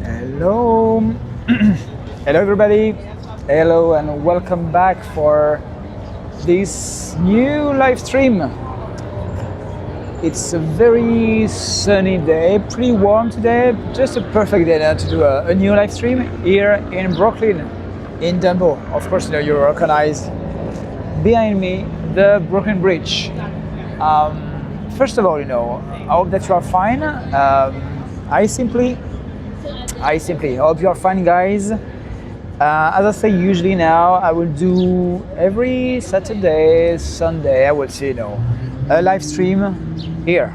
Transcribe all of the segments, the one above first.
Hello. Hello everybody. Hello and welcome back for this new live stream. It's a very sunny day, pretty warm today, just a perfect day to do a new live stream here in Brooklyn, in Dumbo. Of course, you recognize behind me the Brooklyn Bridge. First of all, I hope that you are fine. I simply hope you are fine, guys. As I say, usually now I will do every Saturday, Sunday, I will say, a live stream here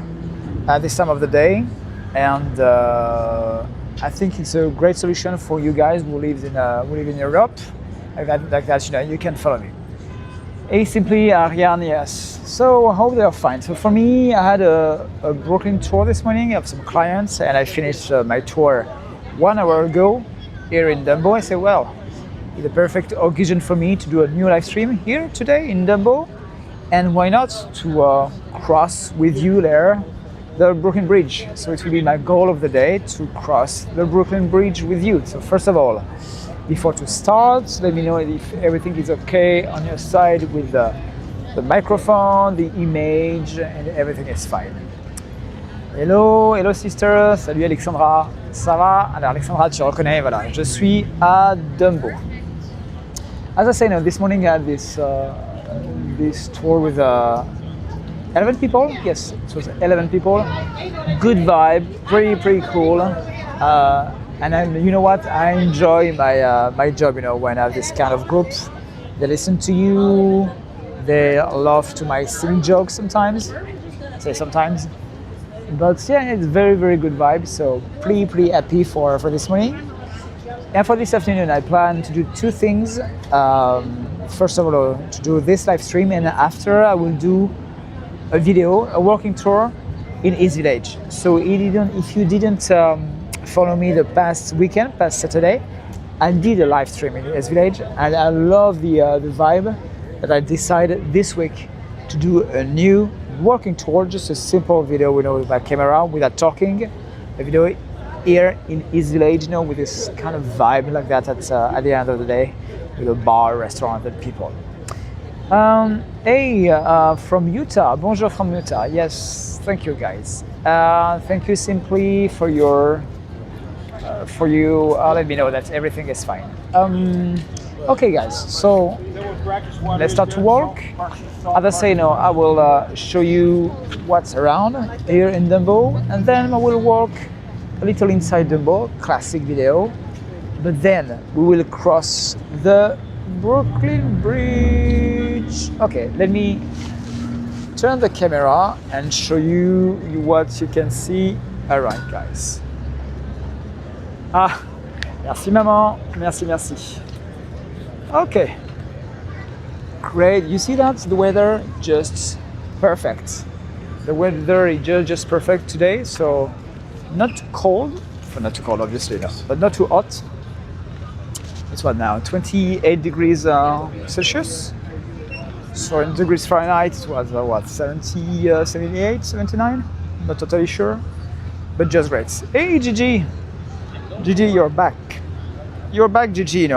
at this time of the day, and I think it's a great solution for you guys who live in Europe, like that. You can follow me. Et simply, Ariane, yes. So I hope they are fine. So for me, I had a Brooklyn tour this morning of some clients, and I finished my tour 1 hour ago here in Dumbo. I said, well, it's a perfect occasion for me to do a new live stream here today in Dumbo, and why not to cross with you there the Brooklyn Bridge. So it will be my goal of the day to cross the Brooklyn Bridge with you. So first of all, before to start, let me know if everything is okay on your side with the microphone, the image, and everything is fine. Hello sister, salut Alexandra, ça va? Alors Alexandra, tu reconnais, voilà, je suis à Dumbo. As I said, this morning I had this tour with 11 people. Yes, it was 11 people. Good vibe, pretty cool. And you know what? I enjoy my job. When I have this kind of group, they listen to you. They love to my silly jokes sometimes. Say sometimes. But yeah, it's very good vibe. So pretty happy for this morning. And for this afternoon, I plan to do two things. First of all, to do this live stream, and after I will do a video, a walking tour in his village. So if you didn't follow me the past weekend, past Saturday, I did a live stream in his village, and I love the vibe that I decided this week to do a new walking tour, just a simple video, with my camera, without talking, a video here in his village, with this kind of vibe like that at the end of the day, with a bar, restaurant, and people. Hey, from Utah. Bonjour from Utah. Yes, thank you guys. Thank you simply for your let me know that everything is fine. Okay guys, so let's start to walk. As I say, I will show you what's around here in Dumbo, and then I will walk a little inside Dumbo, classic video, but then we will cross the Brooklyn Bridge. Okay, let me turn the camera and show you what you can see. Alright guys. Ah, merci maman, merci. Okay, great. You see that? The weather just perfect. The weather is just perfect today, so not too cold, obviously, no, but not too hot. It's what now? 28 degrees Celsius. So in degrees Fahrenheit, it was what? 70, 78, 79? Not totally sure, but just great. Hey Gigi, you're back. You're back, Gigi.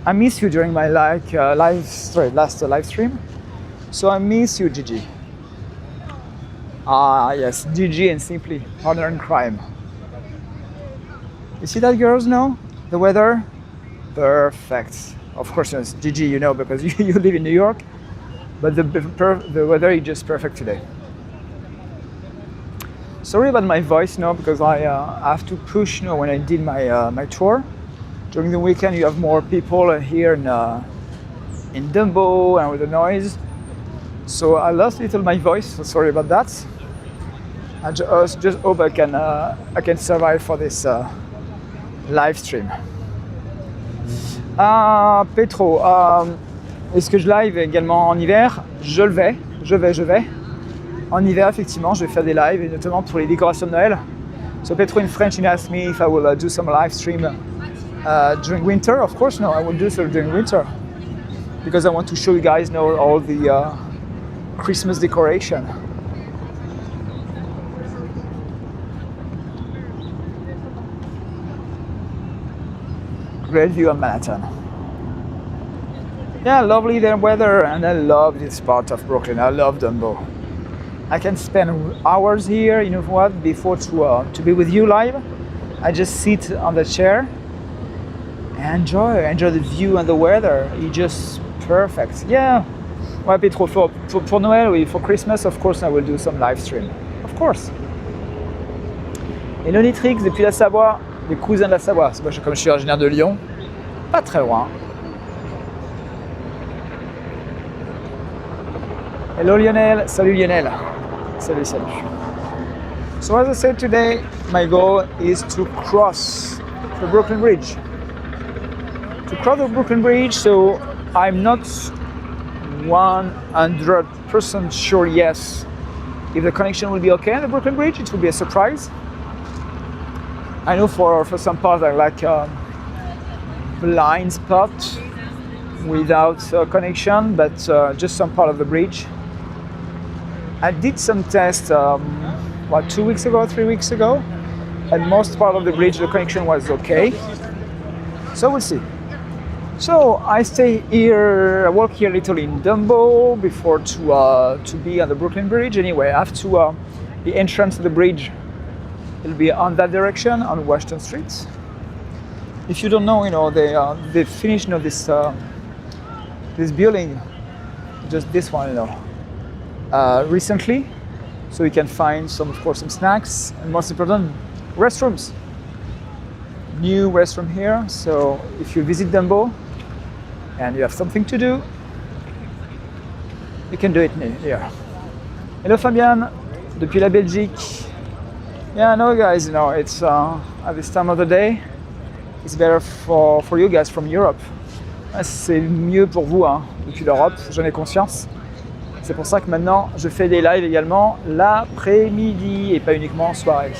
I miss you during my last live stream. So I miss you, Gigi. Ah yes, Gigi and Simply Partner in Crime. You see that, girls? Now the weather, perfect. Of course, it's Gigi, because you live in New York. But the weather is just perfect today. Sorry about my voice, because I have to push, when I did my tour. During the weekend, you have more people here in Dumbo and with the noise. So I lost a little my voice, so sorry about that. I just hope I can survive for this live stream. Petro, est-ce que je live également en hiver? Je vais. En hiver, effectivement, je vais faire des lives, et notamment pour les décorations de Noël. So Petro in French, he asked me if I will do some live stream during winter. Of course, no, I will do so during winter, because I want to show you guys all the Christmas decoration. Great view on Manhattan. Yeah, lovely the weather, and I love this part of Brooklyn. I love Dumbo. I can spend hours here, you know what, before to be with you live. I just sit on the chair and enjoy the view and the weather. It's just perfect. Yeah. Ouais, puis trop pour Noël, oui, for Christmas, of course, I will do some live stream. Of course. Hello Nitrix, depuis la Savoie, les cousins de la Savoie. Moi, comme je suis originaire de Lyon, pas très loin. Hello Lionel, salut Lionel. Salut, salut. So as I said today, my goal is to cross the Brooklyn Bridge. To cross the Brooklyn Bridge, so I'm not 100% sure yes if the connection will be okay on the Brooklyn Bridge. It will be a surprise. I know for some parts I like a blind spot without connection, but just some part of the bridge. I did some tests 2 weeks ago, 3 weeks ago, and most part of the bridge the connection was okay. So we'll see. So I stay here, I walk here a little in Dumbo before to be on the Brooklyn Bridge. Anyway, after the entrance to the bridge, it'll be on that direction on Washington Street. If you don't know, you know they finished, you know, this building, just this one, you know, recently, so you can find some, of course, some snacks and most important, restrooms. New restroom here. So if you visit Dumbo and you have something to do, you can do it here. Hello Fabian, depuis la Belgique. Yeah, no guys, you know, it's at this time of the day, it's better for you guys from Europe. C'est mieux pour vous, hein, depuis l'Europe, j'en ai conscience. C'est pour ça que maintenant, je fais des lives également l'après-midi et pas uniquement en soirée.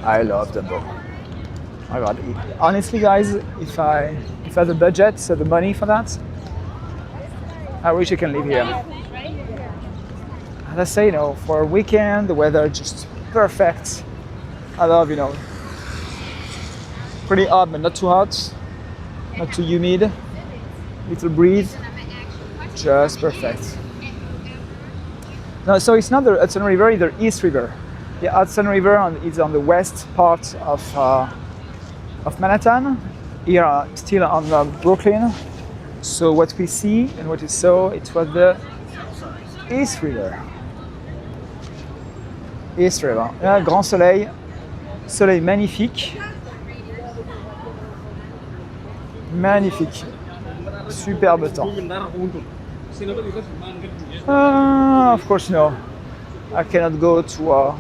I love Dumbo. Oh God. Honestly, guys, if I have the budget, so the money for that, I wish I can live here. As I say, you know, for a weekend, the weather is just perfect. I love, you know, pretty hot, but not too hot, not too humid, little breeze, just perfect. No, so it's not the Hudson River, it's the East River. The Hudson River is on the west part of Manhattan, here still on Brooklyn. So what we see and what we saw, it was the East River. East River. Là, grand soleil, soleil magnifique. Magnifique. Superbe temps. Of course, no. I cannot go to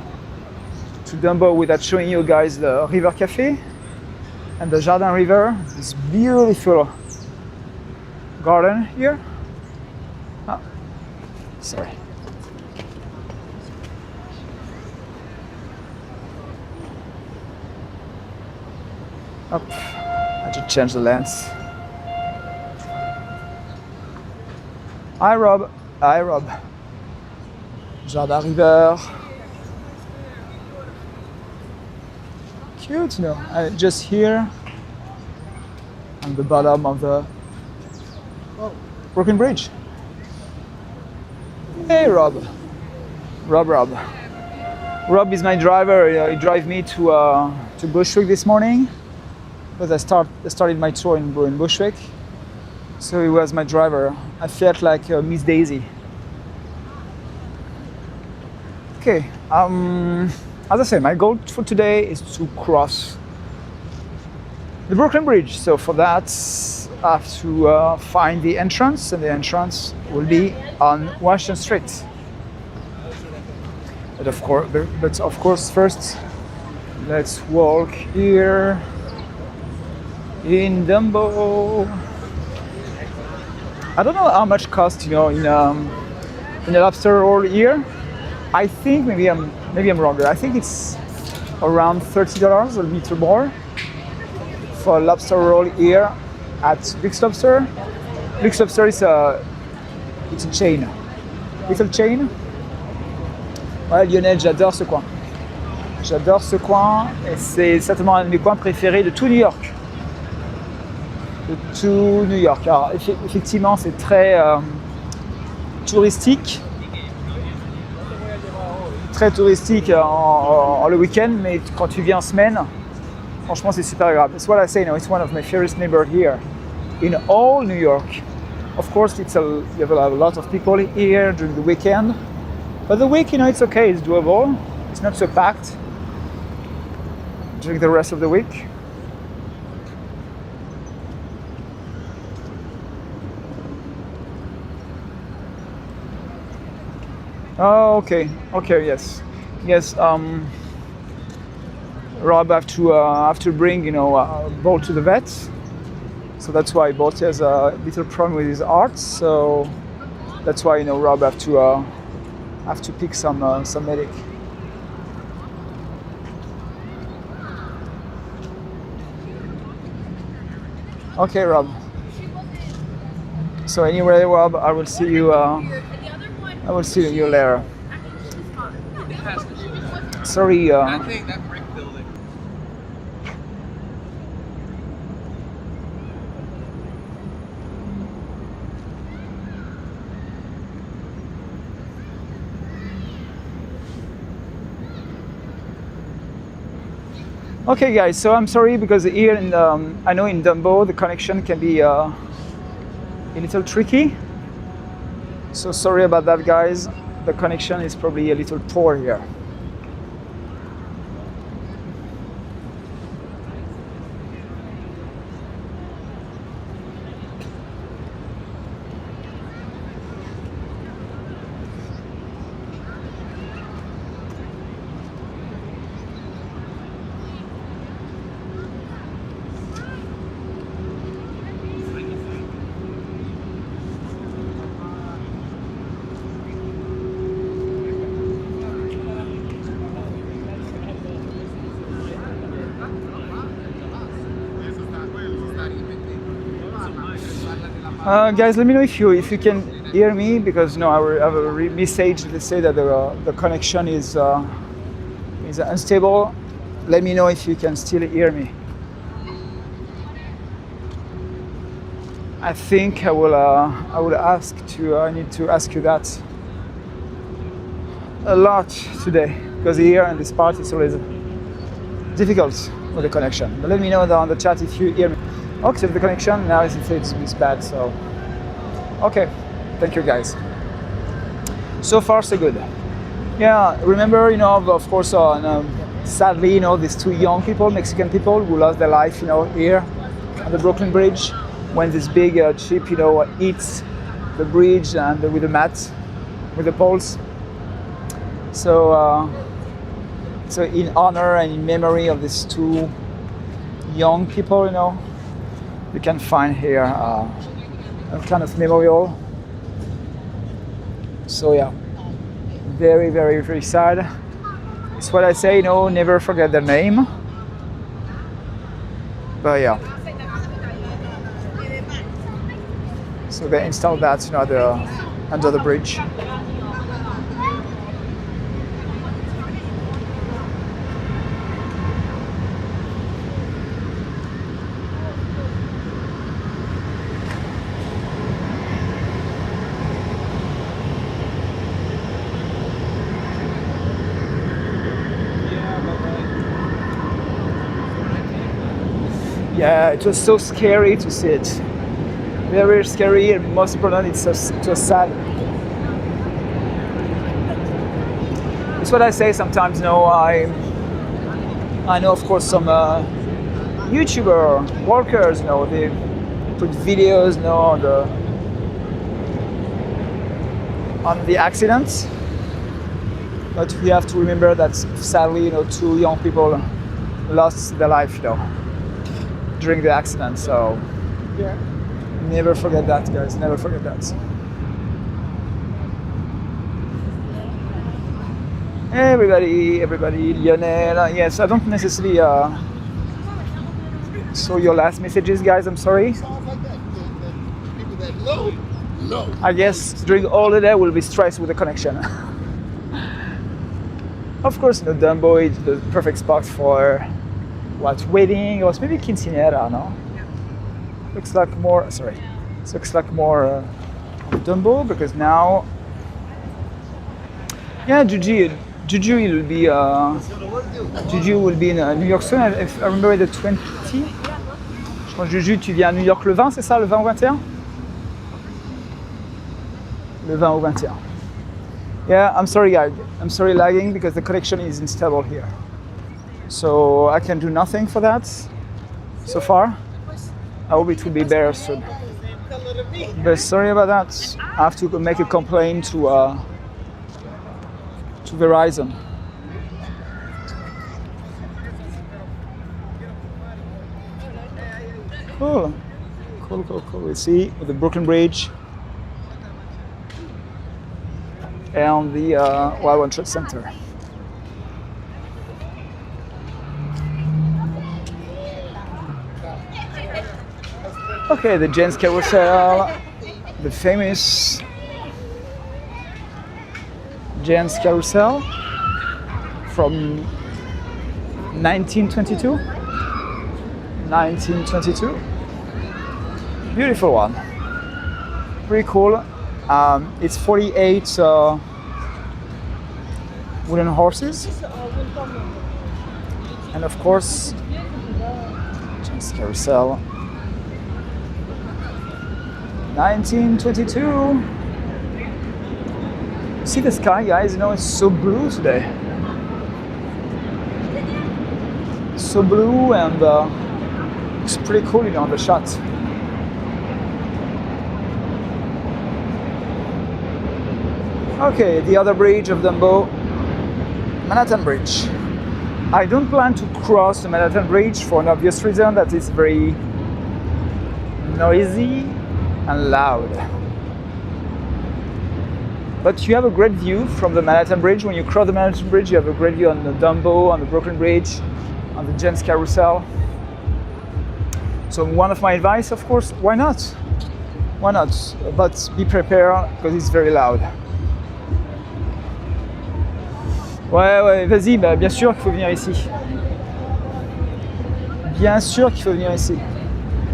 Dumbo without showing you guys the River Cafe and the Jardin River. This beautiful garden here. Ah, sorry. Up. I just changed the lens. Hi Rob. Hi Rob. Jardin River. Cute, you know. Just here on the bottom of the Brooklyn Bridge. Hey Rob. Rob is my driver. He drove me to Bushwick this morning because I started my tour in Bushwick. So he was my driver. I felt like Miss Daisy. Okay. As I said, my goal for today is to cross the Brooklyn Bridge. So for that, I have to find the entrance, and the entrance will be on Washington Street. But of course, first, let's walk here in Dumbo. I don't know how much cost, you know, in a lobster roll here. I think maybe I'm wrong. I think it's around $30 or a little more for a lobster roll here at Big Lobster. Big Lobster is it's a chain, little chain. Ouais, Lionel, j'adore ce coin. J'adore ce coin et c'est certainement un de mes coins préférés de tout New York. De tout New York. Alors effectivement, c'est très touristique. Très touristique en le week-end, mais quand tu viens en semaine, franchement, c'est super agréable. That's what I say, it's one of my favorite neighborhoods here in all New York. Of course, you have a lot of people here during the weekend, but the week, it's okay, it's doable. It's not so packed during the rest of the week. Oh, okay, yes. Rob have to bring, Bolt to the vet, so that's why Bolt has a little problem with his heart. So that's why, Rob have to pick some medic. Okay, Rob. So anyway, Rob, I will see you later. Sorry. I think that brick building. Okay, guys. So I'm sorry because here I know in Dumbo the connection can be a little tricky. So sorry about that, guys. The connection is probably a little poor here. Guys, let me know if you can hear me, because I have a message that say that the connection is unstable. Let me know if you can still hear me. I think I need to ask you that a lot today, because here in this part it's always difficult with the connection. But let me know on the chat if you hear me. Okay, the connection now it's bad, so okay, thank you guys. So far so good. Yeah, remember, of course, sadly, these two young people, Mexican people, who lost their life, here on the Brooklyn Bridge, when this big ship, hits the bridge and with the mat, with the poles. So in honor and in memory of these two young people, you can find here a kind of memorial. So yeah, very, very, very sad. It's what I say, never forget their name. But yeah. So they installed that, under the bridge. Yeah, it was so scary to see it. Very scary, and most important, it was sad. It's what I say sometimes. I know, of course, some YouTuber workers. They put videos, on the accidents. But we have to remember that sadly, two young people lost their life, during the accident. So yeah, never forget that, guys. Never forget that. Everybody, Lionel. Yes, I don't necessarily saw your last messages, guys. I'm sorry. People that know. I guess during all the day we'll be stressed with the connection. Of course, Dumbo is the perfect spot for what, wedding or maybe quinceañera, no? Looks like more. Sorry, it looks like more of Dumbo because now, yeah, Juju will be Juju will be in New York soon. If I remember the 20. Je pense Juju, tu viens à New York le 20, c'est ça, le 20 au 21? Le 20 au 21. Yeah, I'm sorry guys. I'm sorry lagging because the connection is unstable here. So I can do nothing for that so far. I hope it will be better soon. But sorry about that. I have to make a complaint to Verizon. Cool. Cool. We see the Brooklyn Bridge and the World Trade Center. Okay, the Jens Carousel, the famous Jens Carousel from 1922. 1922. Beautiful one. Pretty cool. It's 48 wooden horses. And of course, Jens Carousel. 1922. See the sky, guys? You know, it's so blue today. So blue and it's pretty cool, you know, the shot. Okay, the other bridge of Dumbo, Manhattan Bridge. I don't plan to cross the Manhattan Bridge for an obvious reason, that it's very noisy and loud. But you have a great view from the Manhattan Bridge. When you cross the Manhattan Bridge, you have a great view on the Dumbo, on the Brooklyn Bridge, on the Jens Carousel. So one of my advice, of course, why not? Why not? But be prepared because it's very loud. Ouais, vas-y, bah, bien sûr qu'il faut venir ici. Bien sûr qu'il faut venir ici.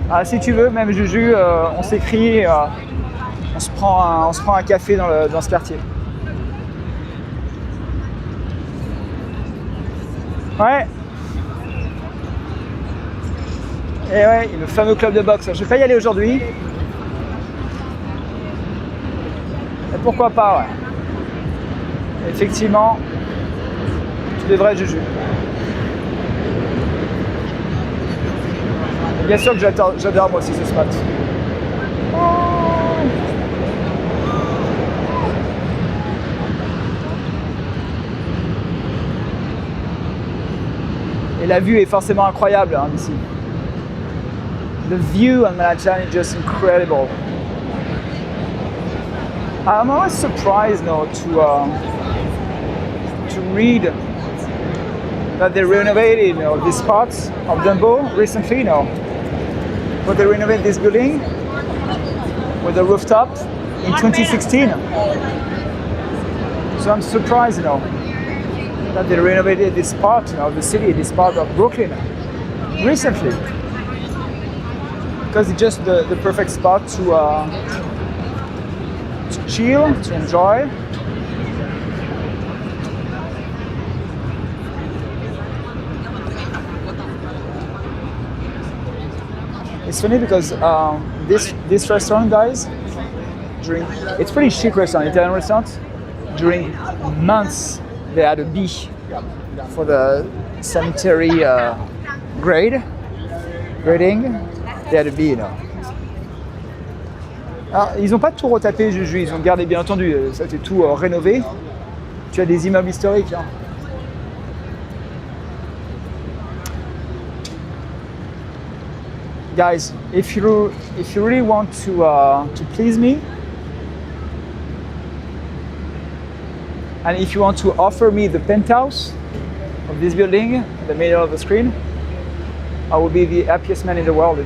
Ah, si tu veux, même Juju, on s'écrit, on se prend un café dans ce quartier. Ouais. Et ouais, le fameux club de boxe. Je vais pas y aller aujourd'hui. Mais pourquoi pas, ouais. Effectivement, tu devrais, Juju. Et bien sûr que j'adore moi aussi ce spot. Oh. Et la vue est forcément incroyable hein, d'ici. The view on Manhattan is just incredible. I'm always surprised now to read that they renovated this part of Dumbo recently. But they renovated this building with a rooftop in 2016. So I'm surprised that they renovated this part of the city, this part of Brooklyn recently. Because it's just the perfect spot to chill, to enjoy. It's funny because this restaurant, guys, it's pretty chic restaurant, Italian restaurant. During months, they had a B for the sanitary grading. They had a B, Alors, ils n'ont pas tout retapé, Juju, ils ont gardé bien entendu, ça a été tout rénové. Tu as des immeubles historiques. Hein. Guys, if you really want to please me, and if you want to offer me the penthouse of this building in the middle of the screen, I will be the happiest man in the world,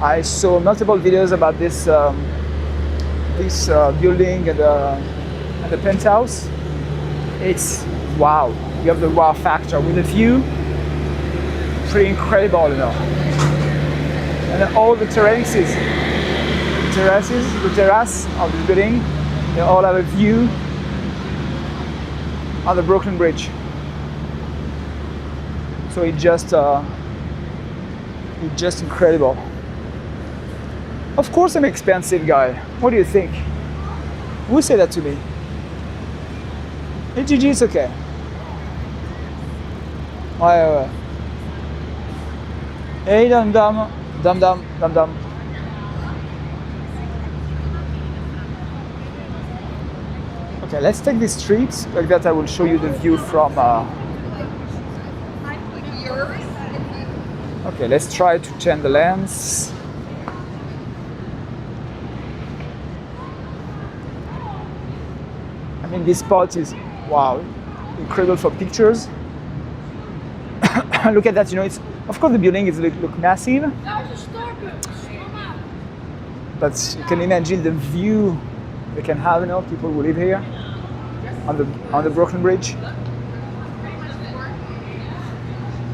I saw multiple videos about this building and the penthouse. It's wow. You have the wow factor with the view. Pretty incredible, you know. And then all the terraces, the terrace of the building, they all have a view on the Brooklyn Bridge. So it's just incredible. Of course, I'm an expensive guy. What do you think? Who said that to me? Hey Gigi, it's okay. Ouais. Hey dum dum, dum dum, dum dum. Okay, let's take this street. Like that, I will show you the view from. Okay, let's try to change the lens. I mean, this spot is wow, incredible for pictures. Look at that, you know, it's of course the building is look massive, but you can imagine the view they can have, you know, people who live here on the Brooklyn Bridge.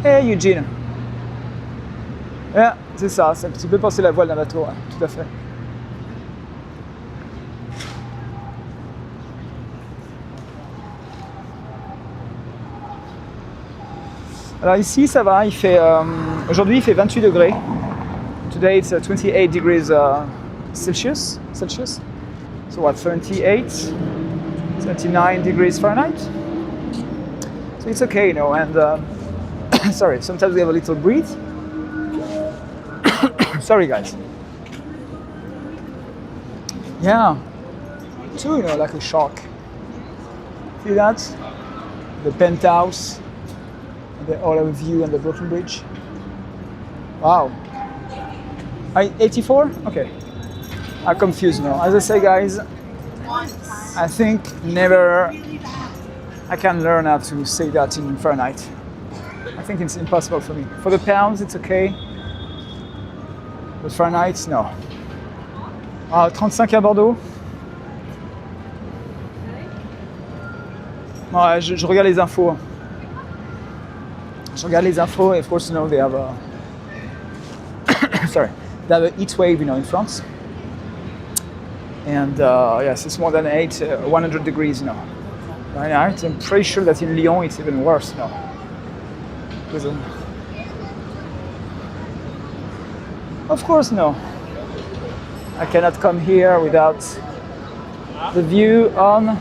Hey Eugene. Yeah, c'est ça, c'est un petit peu passer la voile d'un bateau, hein, tout à fait. Alors ici ça va, il fait aujourd'hui il fait 28 degrés. Today it's 28 degrees Celsius. So what, 78, 79 degrees Fahrenheit. So it's okay, you know, and sorry, sometimes we have a little breeze. Sorry guys. Yeah, too, you know, like a shark. See that? The penthouse. The all have a view on the Brooklyn Bridge. Wow. 84? Okay. I'm confused now. As I say, guys, I think never I can learn how to say that in Fahrenheit. I think it's impossible for me. For the pounds, it's okay. But Fahrenheit, no. 35 à Bordeaux. Ouais, je regarde les infos. Je regarde les infos, and of course, you know, they have a sorry, they have a heat wave, you know, in France. And yes, it's more than 100 degrees, you know. Right? I'm pretty sure that in Lyon it's even worse, you know. Because, of course, no. I cannot come here without the view on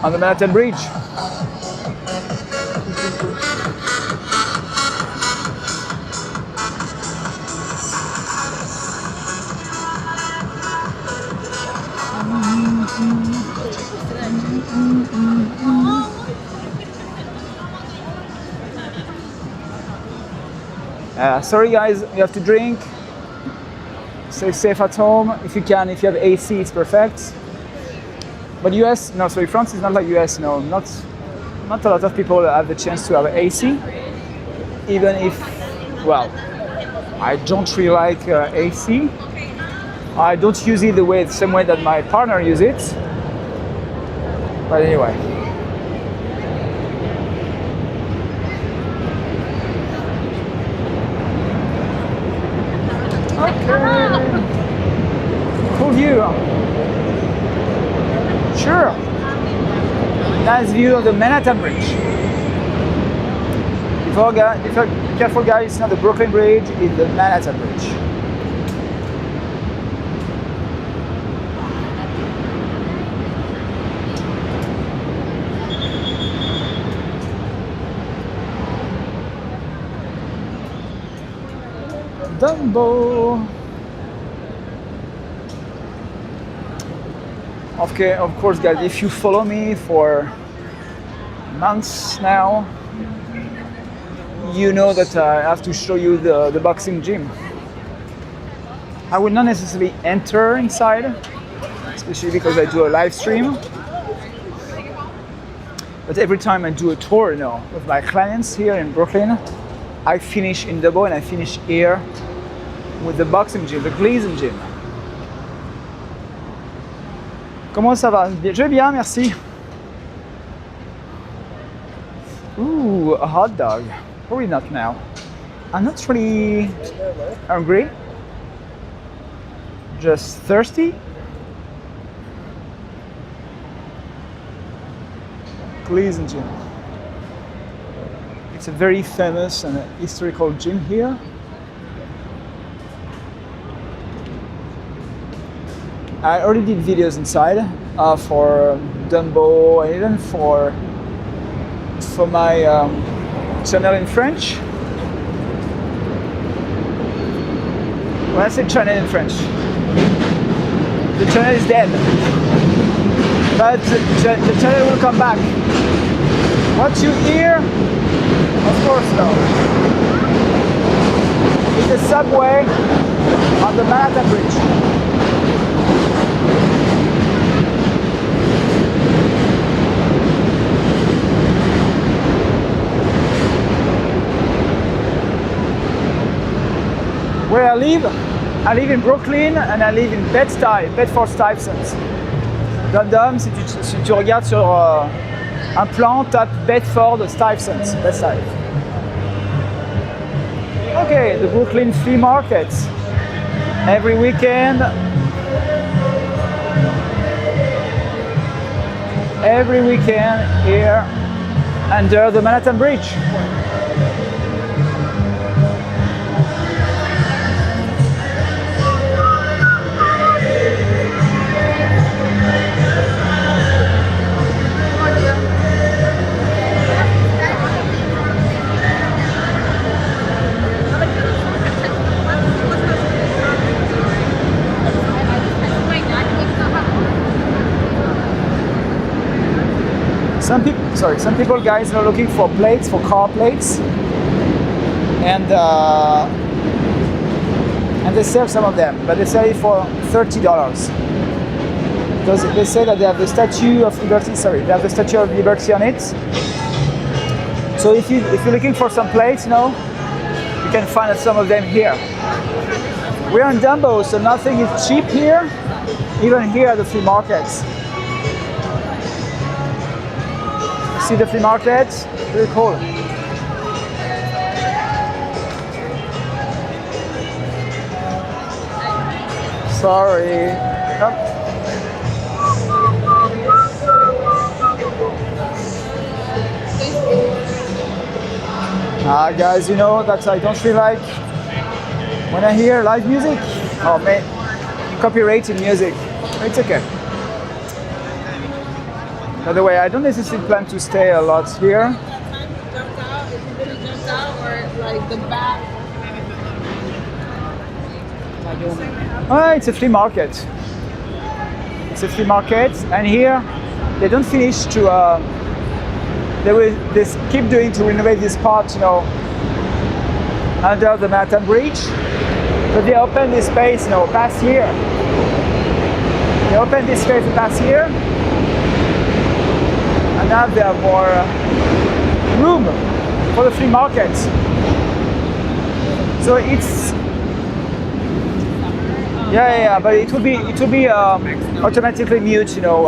the Manhattan Bridge. Sorry guys, you have to drink. Stay safe at home if you can. If you have AC, it's perfect. But US, no, sorry, France is not like US. No, not a lot of people have the chance to have AC. Even if, well, I don't really like AC. I don't use it the same way that my partner uses it. But anyway. Okay. Cool view. Sure. Nice view of the Manhattan Bridge. If you're careful, guys, it's not the Brooklyn Bridge, it's the Manhattan Bridge. Dumbo. Okay, of course, guys, if you follow me for months now, you know that I have to show you the boxing gym. I will not necessarily enter inside, especially because I do a live stream. But every time I do a tour, you know, with my clients here in Brooklyn, I finish in Dumbo and I finish here with the boxing gym, the Gleason gym. Comment ça va? Je vais bien, merci. Ooh, a hot dog. Probably not now. I'm not really hungry. Just thirsty. Gleason gym. It's a very famous and historical gym here. I already did videos inside for Dumbo and even for my channel in French. When I say channel in French, the channel is dead, but the channel will come back. What you hear, of course, no. It's the subway on the Manhattan Bridge. Where I live in Brooklyn and I live in Bedford-Stuyvesant. Dom, si tu regardes sur un plan, tape Bedford-Stuyvesant. Okay, the Brooklyn flea market. Every weekend. Here under the Manhattan Bridge. Some people, guys, are looking for plates, for car plates, and they sell some of them, but they sell it for $30 because they say that they have the Statue of Liberty. Sorry, they have the Statue of Liberty on it. So if you're looking for some plates, you know, you can find some of them here. We're in Dumbo, so nothing is cheap here, even here at the flea markets. See the flea market? Very cool. Sorry. Guys, you know that I don't really like when I hear live music. Oh man, copyrighted music. It's okay. By the way, I don't necessarily plan to stay a lot here. Jumped out? If you really jumped out, or like the back? It's a flea market. It's a flea market, and here they don't finish to. They keep doing to renovate this part, you know, under the Manhattan Bridge. But they opened this space, you know, past year. They opened this space past year. And now they have more room for the flea market. So it's but it will be automatically mute, you know,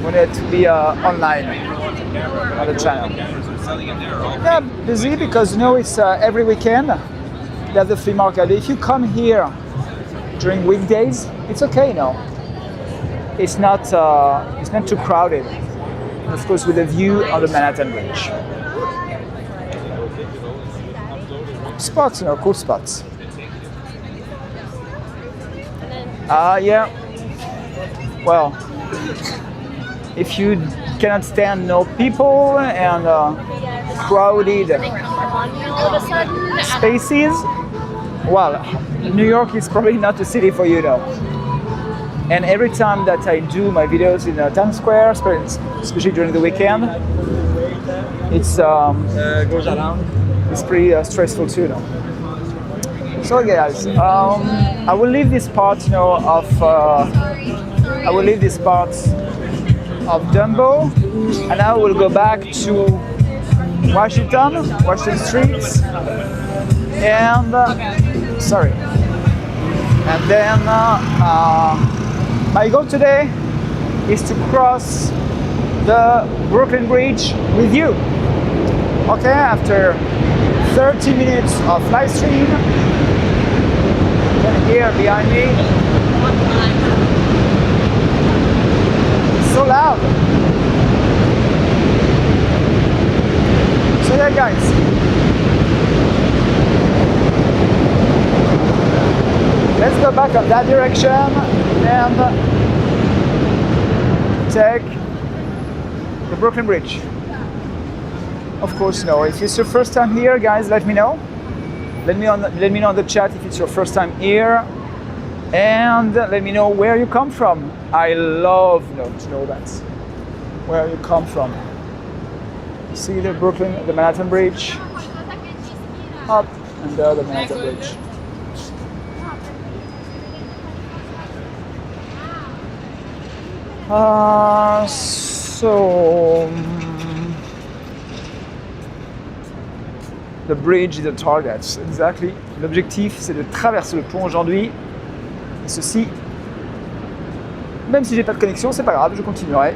when it will be online on the channel. Yeah, busy because you know it's every weekend they have the flea market. If you come here during weekdays, it's okay, you know. It's not too crowded. And of course, with a view on the Manhattan Bridge. Spots, you know, cool spots. Yeah. Well, if you cannot stand no people and crowded spaces, well, New York is probably not a city for you, though. And every time that I do my videos in Times Square, especially during the weekend, it's goes around. It's pretty stressful too, no? So guys, I will leave this part, you know, of I will leave this part of Dumbo, and now we'll go back to Washington Street, and sorry. And then my goal today is to cross the Brooklyn Bridge with you. Okay, after 30 minutes of live stream, you can hear behind me. It's so loud. So yeah, guys. Let's go back on that direction and take the Brooklyn Bridge. Of course, if it's your first time here, guys, let me know. Let me know in the chat if it's your first time here, and let me know where you come from. I love to know that, where you come from. See the Manhattan Bridge, up and down the Manhattan Bridge. The bridge is the target, exactly. L'objectif, c'est de traverser le pont aujourd'hui. Et ceci, même si j'ai pas de connexion, c'est pas grave, je continuerai.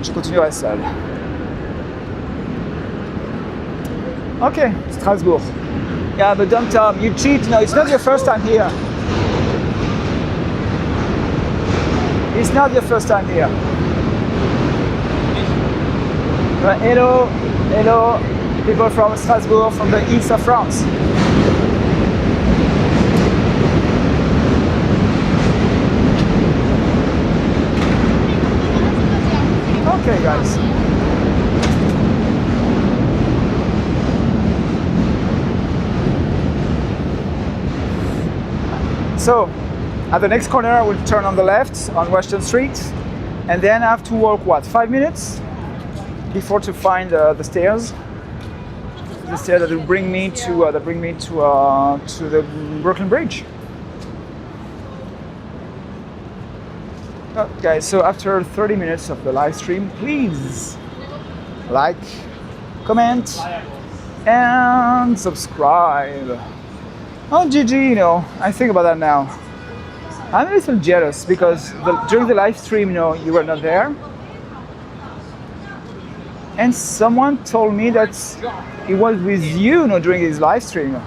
Je continuerai seul. Okay, Strasbourg. Yeah, but don't you cheat. No, it's not your first time here. It's not your first time here. Hello, people from Strasbourg, from the east of France. Okay, guys. So, at the next corner, I will turn on the left on Washington Street, and then I have to walk 5 minutes before to find the stairs. The stairs that will bring me to the Brooklyn Bridge. Guys, so after 30 minutes of the live stream, please like, comment, and subscribe. Oh, Gigi, I think about that now. I'm a little jealous because during the live stream, you were not there. And someone told me that he was with you, during his live stream.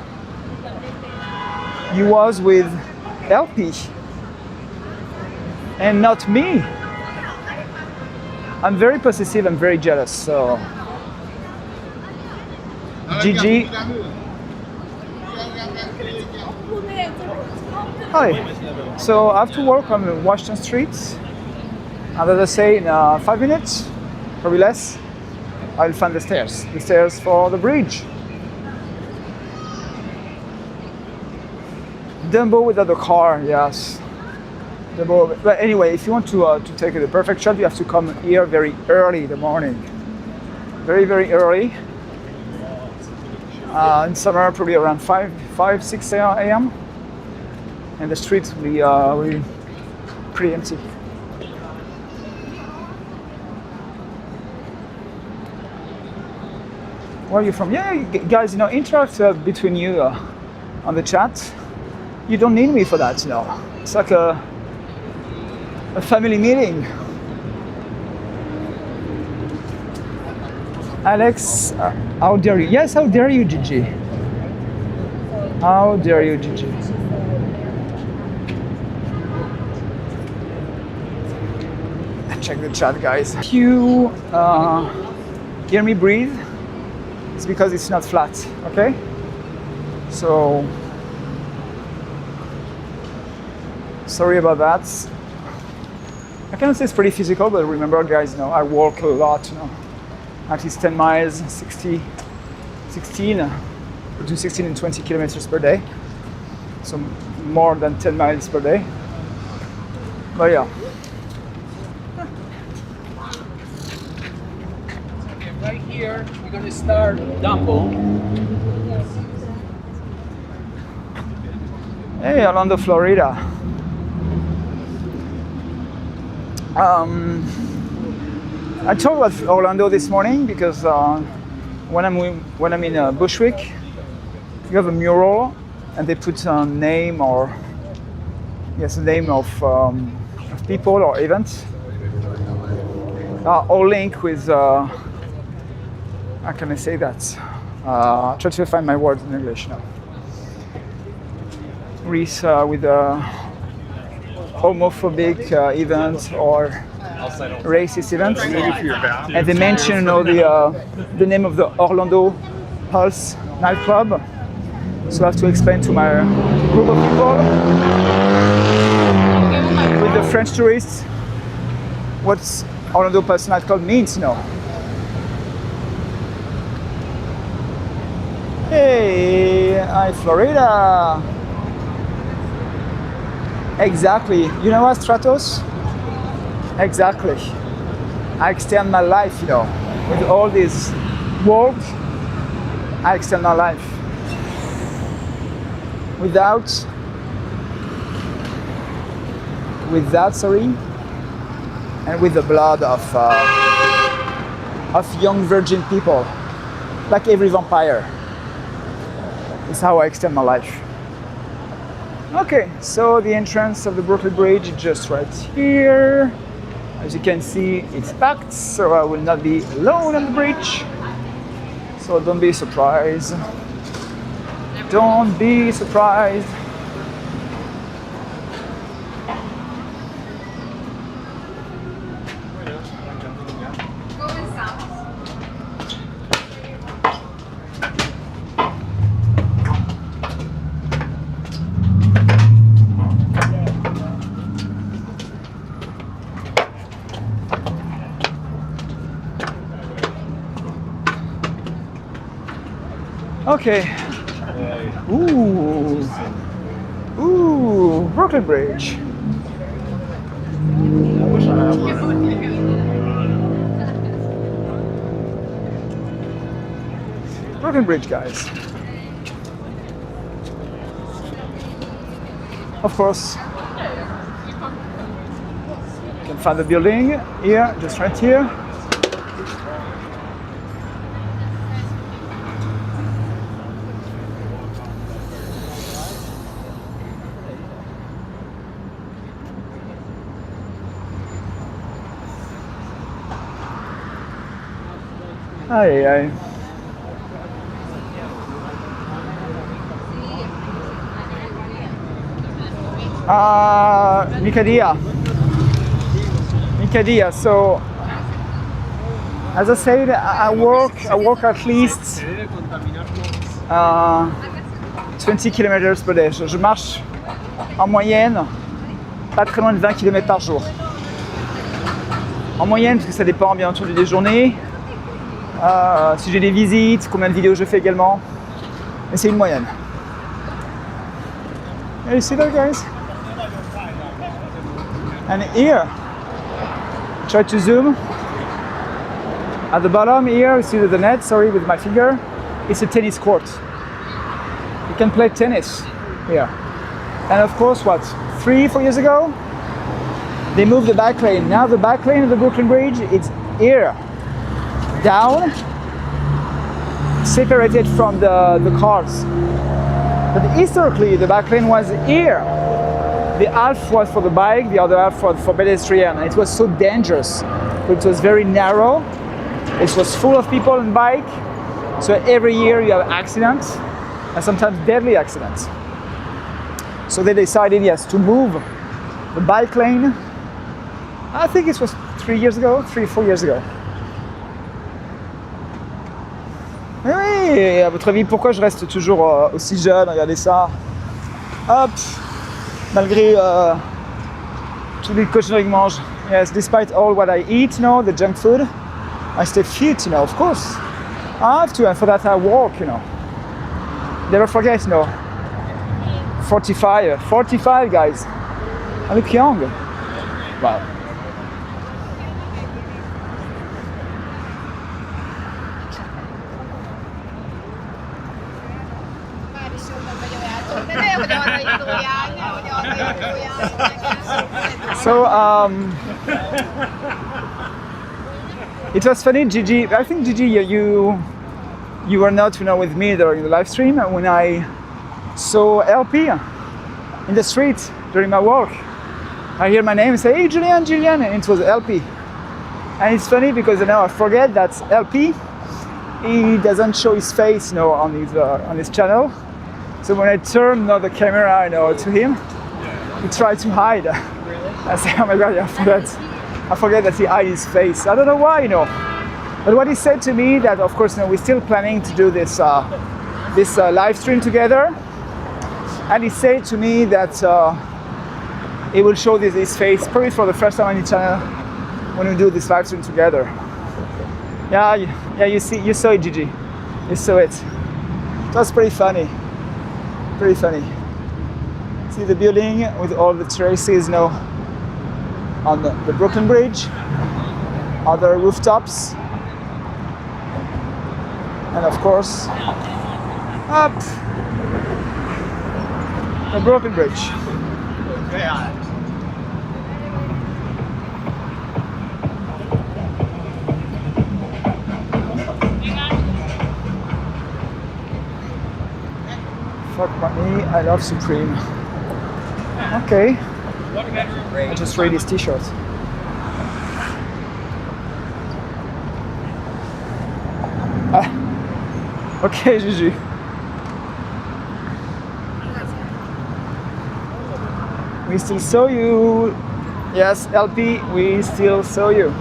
He was with LP and not me. I'm very possessive and very jealous, so Gigi. Hi. So I have to walk on Washington Street, and as I say, in 5 minutes, probably less, I'll find the stairs for the bridge. Dumbo without a car, yes. Dumbo. But anyway, if you want to take the perfect shot, you have to come here very early in the morning. Very, very early. In summer, probably around 6 a.m. And the streets will be pretty empty. Where are you from? Yeah, guys, interact between you on the chat. You don't need me for that, It's like a family meeting. Alex, how dare you? Yes, how dare you, Gigi? How dare you, Gigi? Check the chat, guys. If you hear me breathe, it's because it's not flat, okay? So, sorry about that. I cannot say it's pretty physical, but remember, guys, I walk a lot, at least 10 miles, 16, between 16 and 20 kilometers per day. So more than 10 miles per day. But yeah. Okay, right here, we're going to start Dumbo. Hey, Orlando, Florida. I talked about Orlando this morning because when I'm in Bushwick, you have a mural and they put a name or a name of people or events. All linked with how can I say that? Try to find my words in English now. With homophobic events or racist events, and they mention the name of the Orlando Pulse nightclub. So I have to explain to my group of people with the French tourists what Orlando Pulse nightclub means, Hey, hi Florida. Exactly. You know what, Stratos? Exactly. I extend my life, with all this work. I extend my life. Without, and with the blood of young virgin people, like every vampire. It's how I extend my life. Okay, so the entrance of the Brooklyn Bridge is just right here. As you can see, it's packed, so I will not be alone on the bridge. So don't be surprised. Don't be surprised. Okay. Ooh, Brooklyn Bridge. Brooklyn Bridge, guys. Of course, you can find the building here, just right here. Aye, aye. Micadia. So, as I said, I walk at least 20 km per day. Je marche en moyenne pas très loin de 20 km par jour. En moyenne, parce que ça dépend bien entendu des journées. Si j'ai des visites, combien de vidéos je fais également. Mais c'est une moyenne. You see that, guys? And here, try to zoom. At the bottom here, you see the net, sorry, with my finger. It's a tennis court. You can play tennis here. And of course, 3-4 years ago, they moved the bike lane. Now the bike lane of the Brooklyn Bridge, it's here. Down, separated from the cars. But historically, the back lane was here. The half was for the bike, the other half for pedestrian. And it was so dangerous. It was very narrow. It was full of people on bike. So every year you have accidents, and sometimes deadly accidents. So they decided, yes, to move the bike lane. I think it was 3-4 years ago. Oui, à votre avis, pourquoi je reste toujours aussi jeune? Regardez ça. Hop, malgré tous les cochonneries que je mange. Yes, despite all what I eat, the junk food, I stay fit, of course. I have to, and for that I walk, Never forget, 45, guys. I look young. Wow. So it was funny, Gigi. I think Gigi, you were not, with me during the live stream when I saw LP in the street during my walk. I hear my name and say, "Hey, Julien, Julien," and it was LP. And it's funny because I forget that LP, he doesn't show his face, on his channel. So when I turn the camera, to him, he tried to hide. I say, "Oh my God, I forget that he hides his face." I don't know why, But what he said to me that, of course, we're still planning to do this live stream together. And he said to me that he will show his face probably for the first time on his channel when we do this live stream together. Yeah, you saw it, Gigi. You saw it. It was pretty funny. Pretty funny. See the building with all the terraces on the Brooklyn Bridge, other rooftops, and of course up the Brooklyn Bridge. Fuck money, I love Supreme. Okay. I just read his t-shirt. Okay, Gigi. We still saw you. Yes, LP, we still saw you.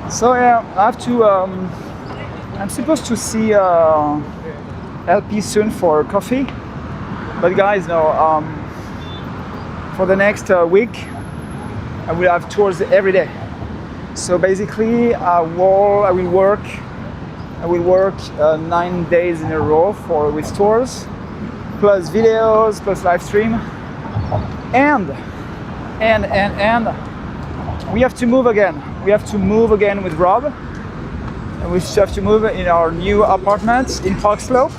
So yeah, I have to. I'm supposed to see LP soon for coffee. But guys, for the next week, I will have tours every day. So basically, I will work 9 days in a row with tours, plus videos, plus live stream, and we have to move again. We have to move again with Rob, and we have to move in our new apartment in Park Slope.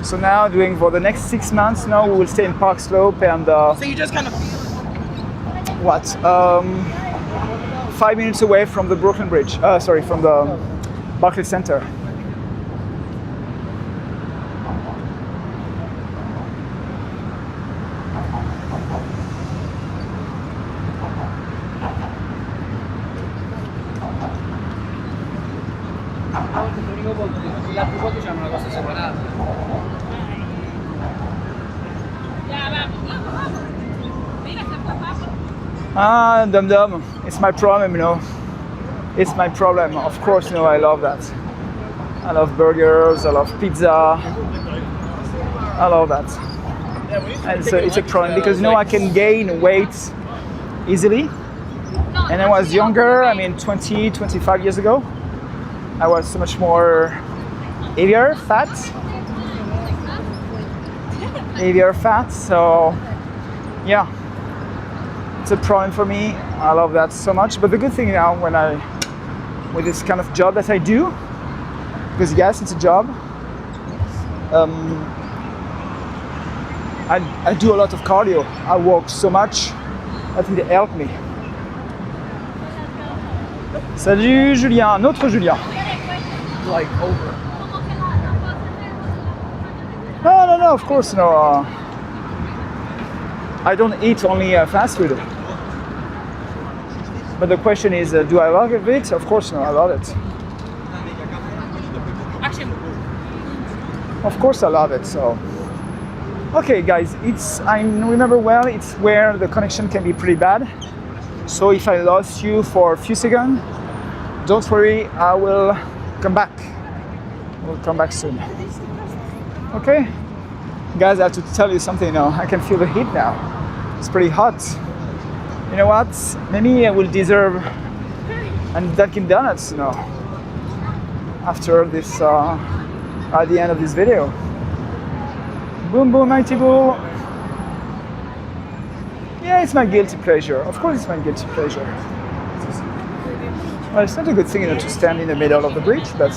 So now, for the next 6 months, we will stay in Park Slope and. So you just kind of. What? 5 minutes away from the Brooklyn Bridge. From the Barclays Center. Dumbo, it's my problem, It's my problem. Of course, I love that. I love burgers, I love pizza. I love that. And so it's a problem because, I can gain weight easily. And I was younger, 20, 25 years ago. I was so much more heavier fat. So, yeah. It's a problem for me. I love that so much. But the good thing now, with this kind of job that I do, because yes, it's a job. I do a lot of cardio. I walk so much. I think they help me. Salut Julien, notre Julien. Like over. No, of course no. I don't eat only fast food. But the question is, do I love it? Of course, no, I love it. Of course, I love it. So, okay, guys, I remember well. It's where the connection can be pretty bad. So if I lost you for a few seconds, don't worry. I will come back. We'll come back soon. Okay, guys, I have to tell you something now. I can feel the heat now. It's pretty hot. You know what? Maybe I will deserve a Dunkin' Donuts, after this, at the end of this video. Boom, boom, mighty boo. Yeah, it's my guilty pleasure. Of course, it's my guilty pleasure. Well, it's not a good thing, to stand in the middle of the bridge, but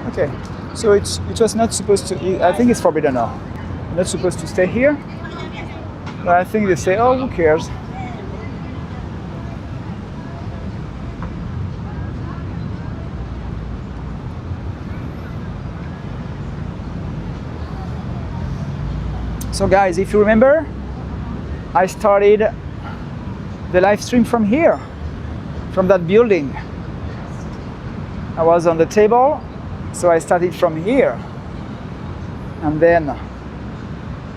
okay. So it was not supposed to. I think it's forbidden now. not supposed to stay here. But I think they say, oh, who cares? So guys, if you remember, I started the live stream from here, from that building. I was on the table, so I started from here. And then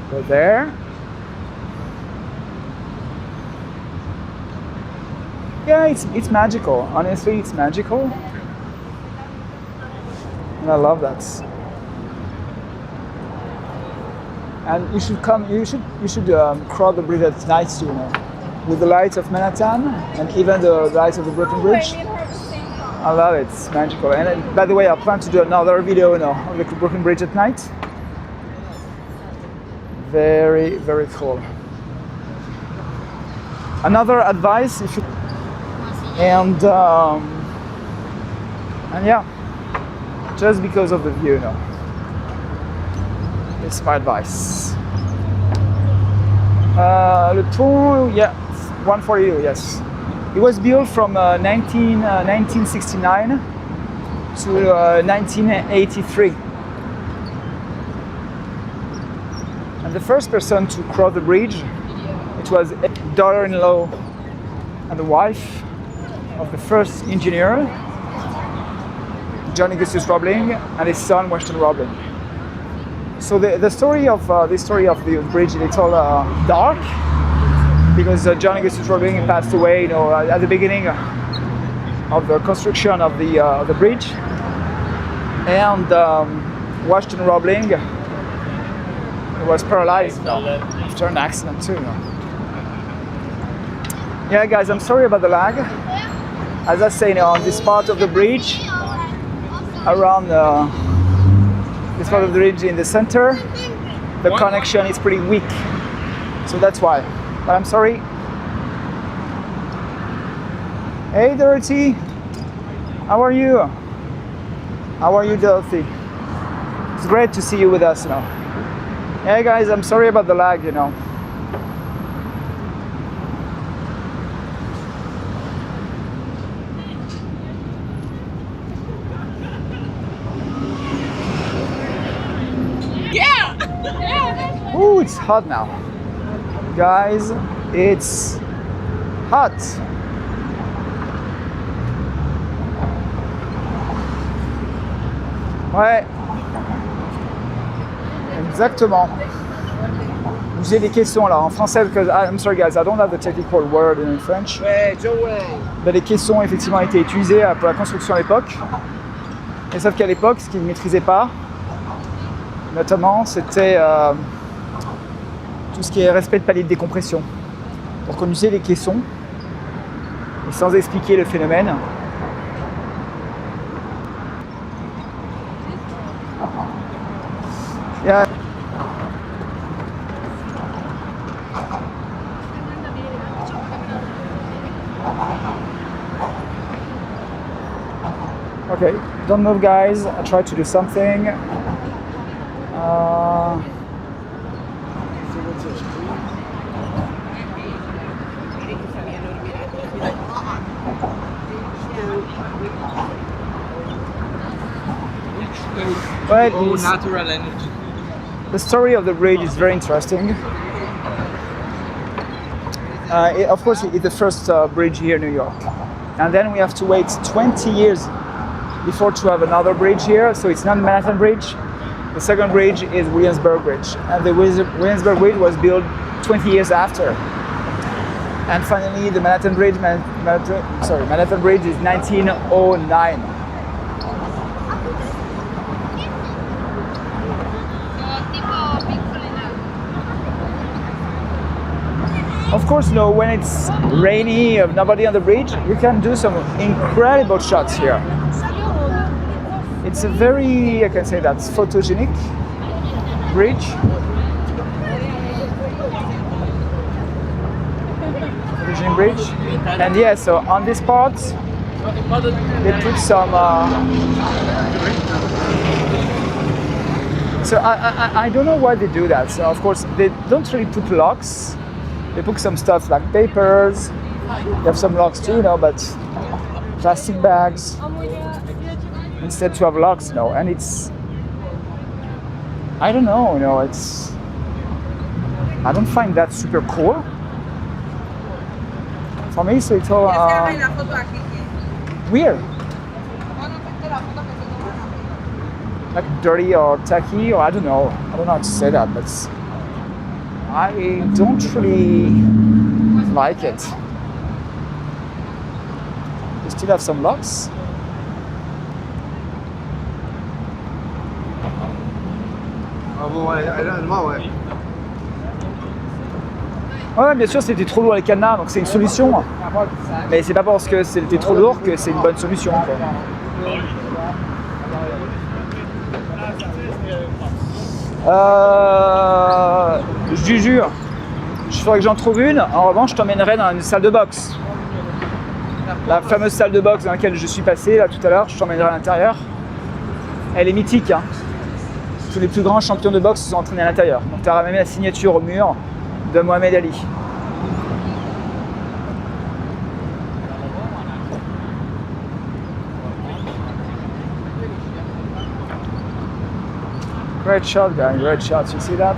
go there. Yeah, it's magical. Honestly, it's magical. And I love that. And you should come. You should cross the bridge at night too, you know, with the lights of Manhattan and even the lights of the Brooklyn Bridge. I love it. It's magical. And by the way, I plan to do another video, you know, of the Brooklyn Bridge at night. Very, very cool. Another advice, if you and yeah, just because of the view, you know. It's my advice. Le pont, yeah, 142, yes. It was built from 1969 to 1983. And the first person to cross the bridge, it was a daughter-in-law and the wife of the first engineer, John Augustus Roebling, and his son, Washington Roebling. So the story of the bridge is a little dark, because John Augustus Roebling passed away, you know, at the beginning of the construction of the bridge, and Washington Roebling was paralyzed after an accident too. You know. Yeah, guys, I'm sorry about the lag. As I say, you know, on this part of the bridge, around this part of the bridge in the center, the connection is pretty weak. So that's why. But I'm sorry. Hey, Dorothy. How are you? How are you, Dorothy? It's great to see you with us now. Hey, guys, I'm sorry about the lag, you know. Ooh, it's hot now. Guys, it's hot. Ouais. Exactement. J'ai des caissons là en français because I'm sorry guys, I don't have the technical word in French. Ouais, Joey. Mais les caissons effectivement étaient utilisés pour la construction à l'époque. Et sauf qu'à l'époque, ce qu'ils ne maîtrisaient pas, notamment, c'était tout ce qui est respect de palier de décompression. Donc on utilisait les caissons, et sans expliquer le phénomène. Yeah. Okay, don't move guys, I tried to do something. Well, natural energy. The story of the bridge is very interesting. Of course, it's the first bridge here in New York. And then we have to wait 20 years before to have another bridge here. So it's not Manhattan Bridge. The second bridge is Williamsburg Bridge. And the Williamsburg Bridge was built 20 years after. And finally, the Manhattan Bridge, Manhattan Bridge is 1909. Of course, you know, when it's rainy, nobody on the bridge, you can do some incredible shots here. It's a very, I can say that's photogenic bridge. Photogenic bridge. And yeah, so on this part, they put So I don't know why they do that. So of course they don't really put locks. They put some stuff like papers. They have some locks too, but plastic bags instead to have locks, and it's, I don't know, it's, I don't find that super cool. For me, it's a little weird, like dirty or tacky, or I don't know how to say that, but I don't really like it. You still have some locks. Ouais, bien sûr, c'était trop lourd les cadenas, donc c'est une solution. Mais c'est pas parce que c'était trop lourd que c'est une bonne solution, quoi. Je jure, je ferais que j'en trouve une. En revanche, je t'emmènerai dans une salle de boxe. La fameuse salle de boxe dans laquelle je suis passé là tout à l'heure, je t'emmènerai à l'intérieur. Elle est mythique, hein. Tous les plus grands champions de boxe se sont entraînés à l'intérieur. Donc tu auras même la signature au mur de Mohamed Ali. Great shot, guy. Great shot. You see that?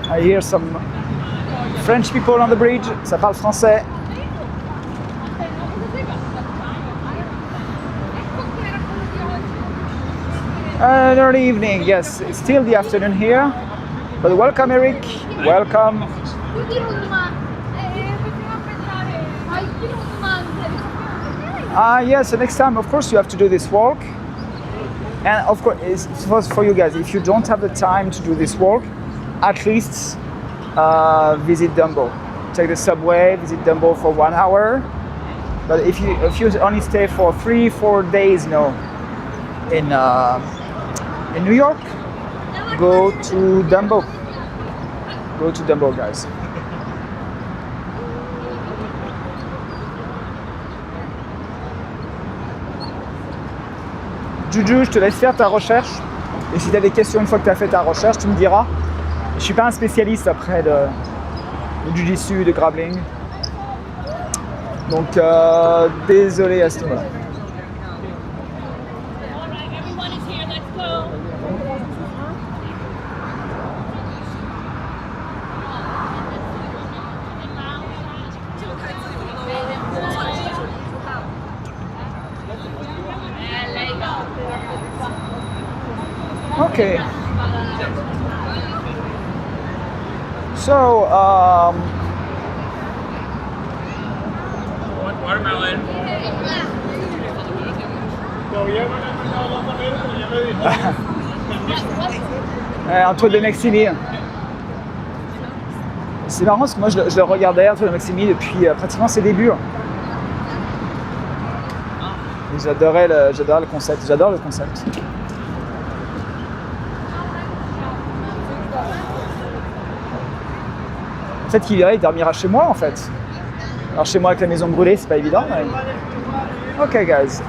I hear some French people on the bridge. Ça parle français. Early evening, yes, it's still the afternoon here. But welcome, Eric. Welcome. Yes, so next time, of course, you have to do this walk. And of course, it's for you guys. If you don't have the time to do this walk, at least visit Dumbo. Take the subway, visit Dumbo for 1 hour. But if you only stay for 3-4 days, in New York, go to Dumbo. Go to Dumbo, guys. Juju, je te laisse faire ta recherche. Et si tu as des questions une fois que tu as fait ta recherche, tu me diras. Je suis pas un spécialiste après de jiu-jitsu, de grappling. Donc désolé à ce niveau-là. Okay. So, watermelon. Antoine de Maximi. C'est marrant parce que moi je le regardais, Antoine de Maximi, depuis pratiquement ses débuts. Et j'adore le concept. En fait, qu'il irait, il dormira chez moi en fait. Alors chez moi avec la maison brûlée, c'est pas évident. Mais... Okay, guys.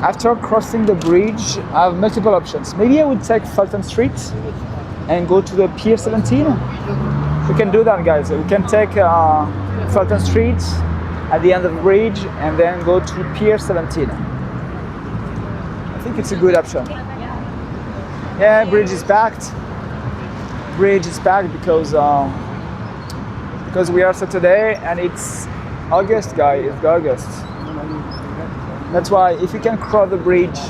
After crossing the bridge, I have multiple options. Maybe I would take Fulton Street and go to the Pier 17. We can do that, guys. We can take Fulton Street at the end of the bridge and then go to Pier 17. I think it's a good option. Yeah, bridge is packed. Bridge is packed because we are Saturday and it's August, guys. It's August. That's why if you can cross the bridge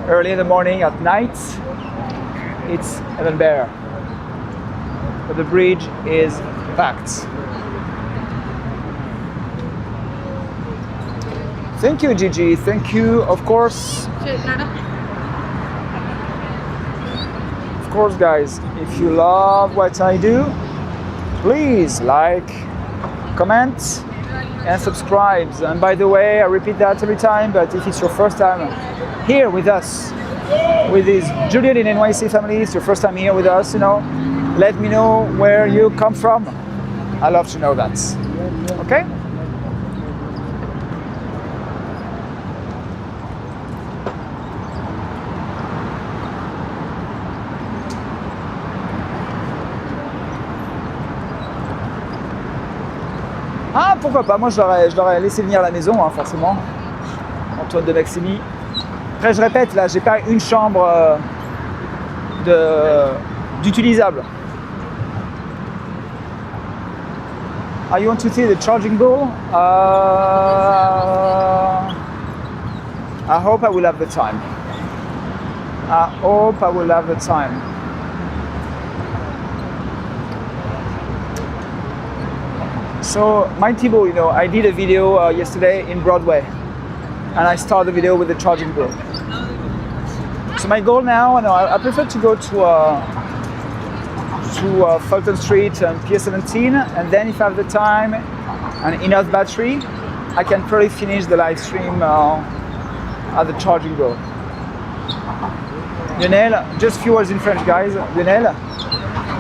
early in the morning, at night, it's even better. But the bridge is packed. Thank you, Gigi. Thank you, of course. Of course, guys, if you love what I do, please like, comment, and subscribe. And by the way, I repeat that every time, but if it's your first time here with us, with this Julien in NYC family, it's your first time here with us, let me know where you come from. I love to know that. Okay? Ah, pourquoi pas, moi je l'aurais laissé venir à la maison, hein, forcément. Antoine de Maximi. Après, je répète, là, j'ai pas une chambre d'utilisable. You want to see the charging ball? I hope I will have the time. I hope I will have the time. So, mighty ball, I did a video yesterday in Broadway, and I started the video with the charging ball. So my goal now, I prefer to go to Fulton Street and Pier 17, and then if I have the time and enough battery, I can probably finish the live stream at the charging ball. Lionel, just few words in French, guys. Lionel,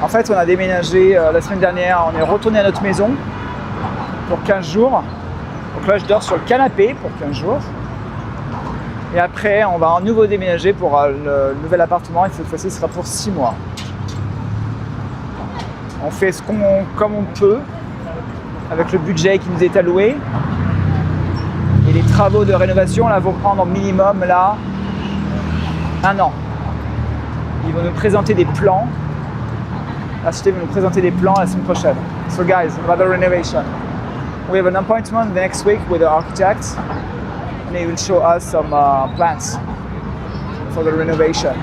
en fait, on a déménagé la semaine dernière, on est retourné à notre maison pour 15 jours. Donc là, je dors sur le canapé pour 15 jours. Et après, on va à nouveau déménager pour le nouvel appartement, et cette fois-ci, ce sera pour 6 mois. On fait comme on peut, avec le budget qui nous est alloué. Et les travaux de rénovation, là, vont prendre au minimum, là, 1 an. Ils vont nous présenter des plans. L'architecte va nous présenter des plans la semaine prochaine. So guys, about the renovation. We have an appointment next week with the architect, and he will show us some plans for the renovation.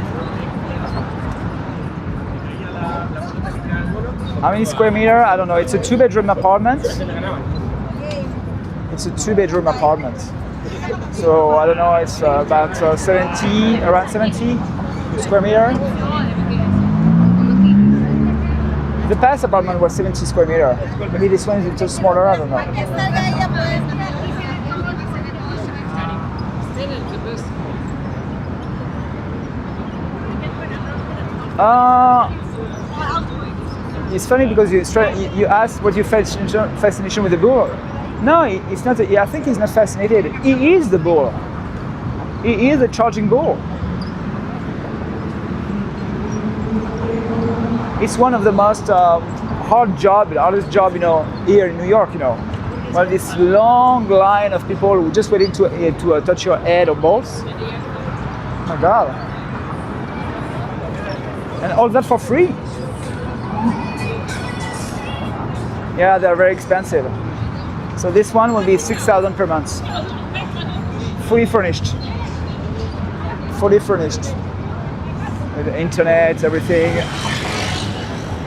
How many square meter? I don't know. It's a 2-bedroom apartment. It's a 2-bedroom apartment. So I don't know. It's about 70, around 70 square meter. The past apartment was 70 square meter. Maybe this one is a little smaller. I don't know. It's funny because you asked what your fascination with the bull. No, it's not. I think he's not fascinated. He is the bull. He is a charging bull. It's one of the most hardest job, here in New York, Well, this long line of people who just waiting to touch your head or balls. Oh my God. And all that for free. Yeah, they're very expensive. So this one will be 6,000 per month. Fully furnished. Fully furnished. With the internet, everything.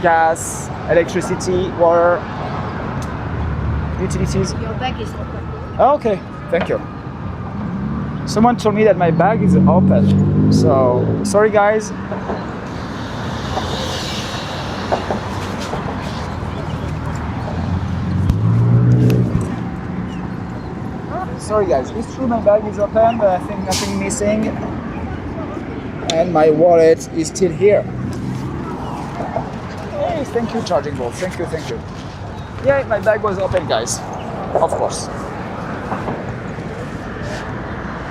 Gas, electricity, water, utilities. Your bag is open. Oh, okay, thank you. Someone told me that my bag is open. So, sorry guys. Sorry guys, it's true my bag is open, but I think nothing missing. And my wallet is still here. Hey, thank you, charging ball. Thank you, thank you. Yeah, my bag was open, guys. Of course.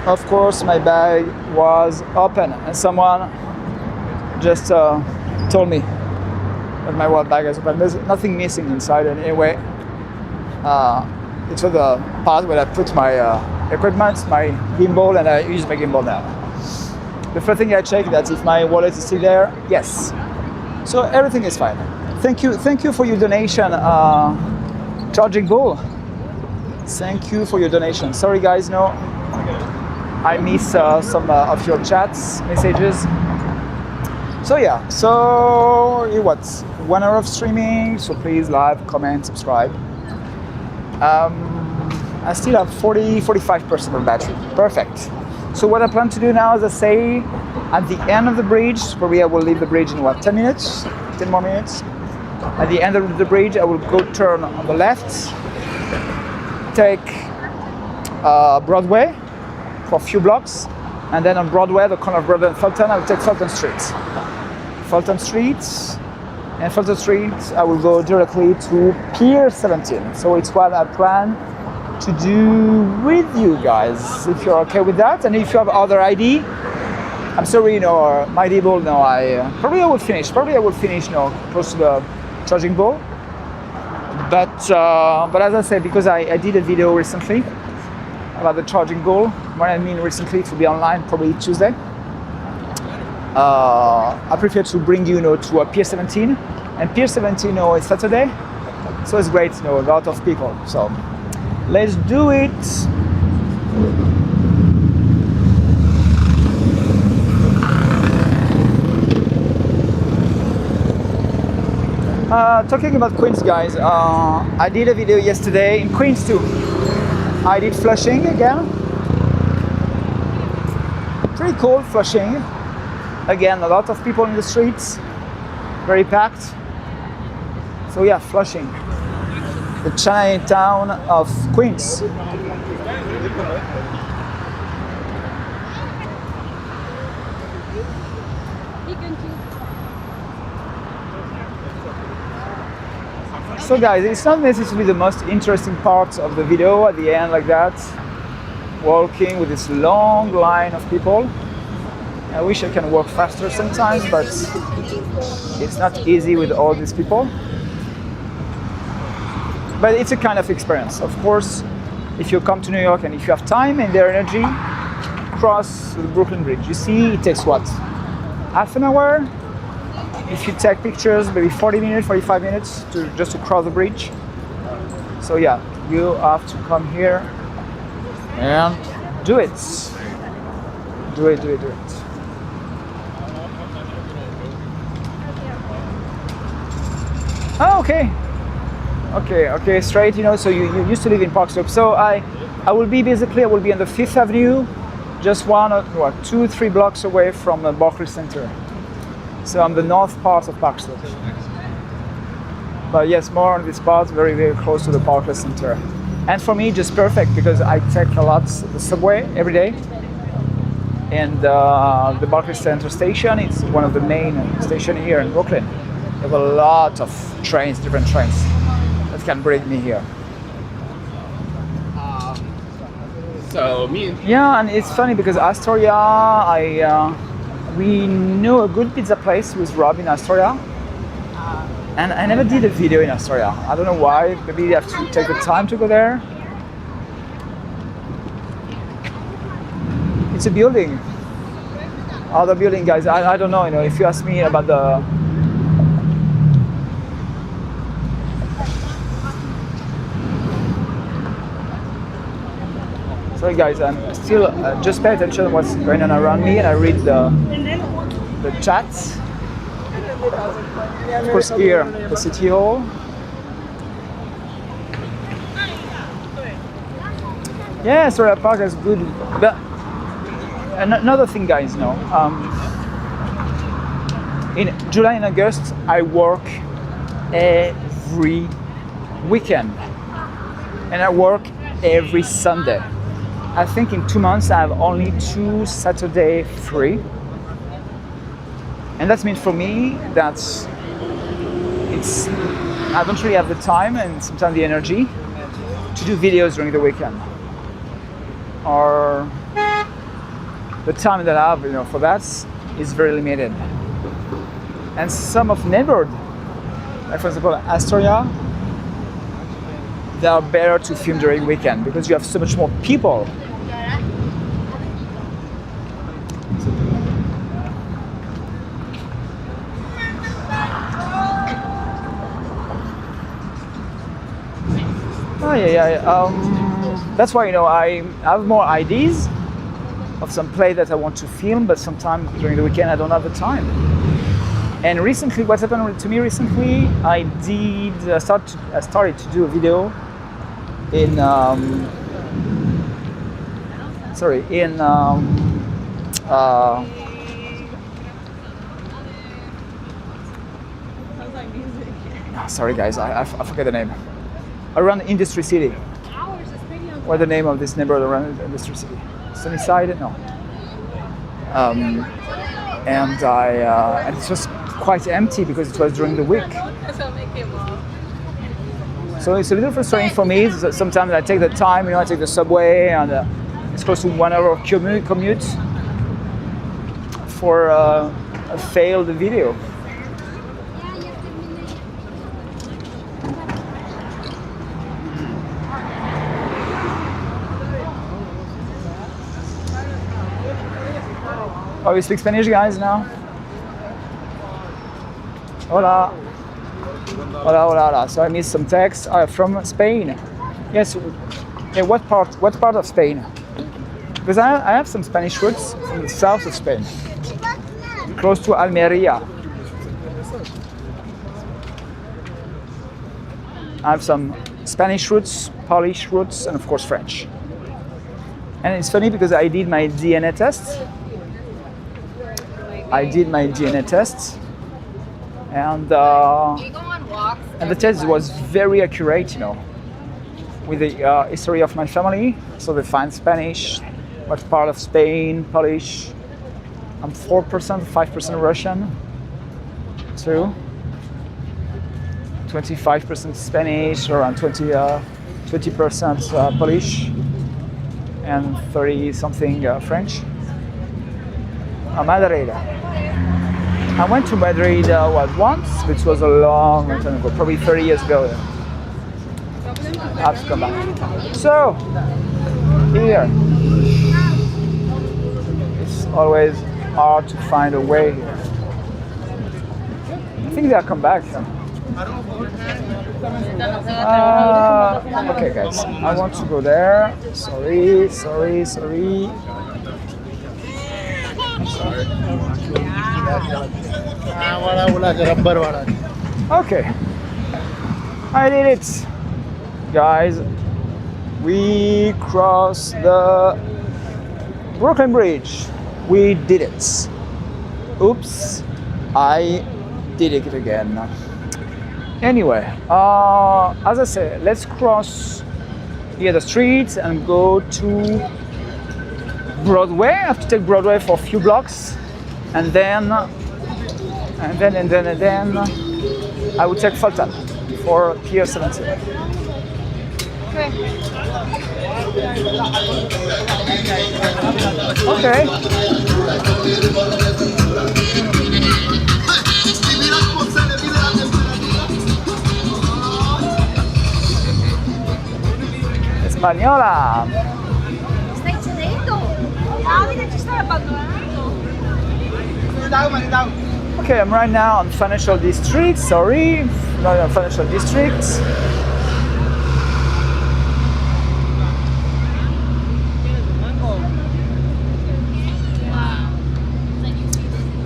Of course, my bag was open, and someone just told me that my wallet bag is open. There's nothing missing inside anyway. It's for the part where I put my equipment, my gimbal, and I use my gimbal now. The first thing I check that if my wallet is still there, yes. So everything is fine. Thank you for your donation, charging ball. Thank you for your donation. Sorry guys, no, I miss some of your chats, messages. So yeah, so what? 1 hour of streaming, so please like, comment, subscribe. I still have 45% of battery, perfect. So what I plan to do now, as I say, at the end of the bridge, probably I will leave the bridge in 10 minutes, 10 more minutes. At the end of the bridge, I will go turn on the left, take Broadway for a few blocks, and then on Broadway, the corner of Broadway and Fulton, I will take Fulton Street. Fulton Street, and Fulton Street, I will go directly to Pier 17. So it's what I plan to do with you guys, if you're okay with that, and if you have other ID. I'm sorry, my table. Probably I will finish. Close to the charging ball. But as I said, because I did a video recently about the charging ball. When I mean recently, it will be online probably Tuesday. I prefer to bring you, to a Pier 17, and Pier 17, it's Saturday, so it's great. A lot of people. So let's do it. Talking about Queens, guys, I did a video yesterday in Queens too. I did Flushing again. Pretty cool, Flushing. Again, a lot of people in the streets, very packed. So yeah, Flushing, the Chinatown of Queens. So guys, it's not necessarily the most interesting part of the video at the end like that, walking with this long line of people. I wish I can walk faster sometimes, but it's not easy with all these people. But it's a kind of experience. Of course, if you come to New York and if you have time and their energy, cross the Brooklyn Bridge. You see, it takes what? Half an hour? If you take pictures, maybe 40 minutes, 45 minutes just to cross the bridge. So yeah, you have to come here and do it. Do it. Oh, okay, straight, so you used to live in Park Slope. So I will be on the 5th Avenue, just 2-3 blocks away from the Barclays Center. So I'm the north part of Park Slope. But yes, more on this part, very, very close to the Barclays Center. And for me, just perfect, because I take a lot the subway every day. And the Barclays Center station, it's one of the main stations here in Brooklyn. You have a lot of trains, different trains, that can bring me here. Yeah, and it's funny because Astoria, we know a good pizza place with Rob in Astoria, and I never did a video in Astoria. I don't know why. Maybe you have to take the time to go there. It's a building. Other building, guys. I don't know. If you ask me about the. Sorry, guys. I'm still just pay attention to what's going on around me, and I read the chats. Of course, here the City Hall. Yeah, Astoria Park is good. But another thing, guys, in July and August, I work every weekend, and I work every Sunday. I think in 2 months I have only 2 Saturdays free, and that means for me that I don't really have the time and sometimes the energy to do videos during the weekend, or the time that I have for that is very limited. And some of neighborhood, like for example Astoria, they are better to film during weekend because you have so much more people. Oh yeah. That's why I have more ideas of some play that I want to film, but sometimes during the weekend I don't have the time. And recently, what's happened to me recently? I started to do a video in sorry guys, I forget the name. Around Industry City. What the name of this neighborhood around Industry City? Sunnyside? No. And it's just quite empty because it was during the week. So it's a little frustrating for me. Sometimes I take the time, I take the subway, and it's close to 1 hour commute for a failed video. Oh, you speak Spanish, guys, now? Hola. Hola, hola, hola. So I missed some text. From Spain. Yes. Yeah, what part of Spain? Because I have some Spanish roots from the south of Spain, close to Almeria. I have some Spanish roots, Polish roots, and of course French. And it's funny because I did my DNA test. And the test was very accurate, with the history of my family. So they find Spanish, what part of Spain, Polish. I'm 4%, 5% Russian, too. 25% Spanish, around 20% Polish, and 30-something French. Madrid. I went to Madrid once, which was a long time ago, probably 30 years ago. I have to come back. So, here. It's always hard to find a way here. I think they'll come back. Okay, guys, I want to go there. Sorry. Okay, I did it, guys. We crossed the Brooklyn Bridge. We did it. Oops, I did it again. Anyway, as I said, let's cross here the street and go to Broadway. I have to take Broadway for a few blocks, and then I will take Fulton for Pier 17. Okay. Spagnola. Stai cedendo? Davide ci stai abbandonando? Okay, I'm right now on Financial District. Sorry, not on Financial District.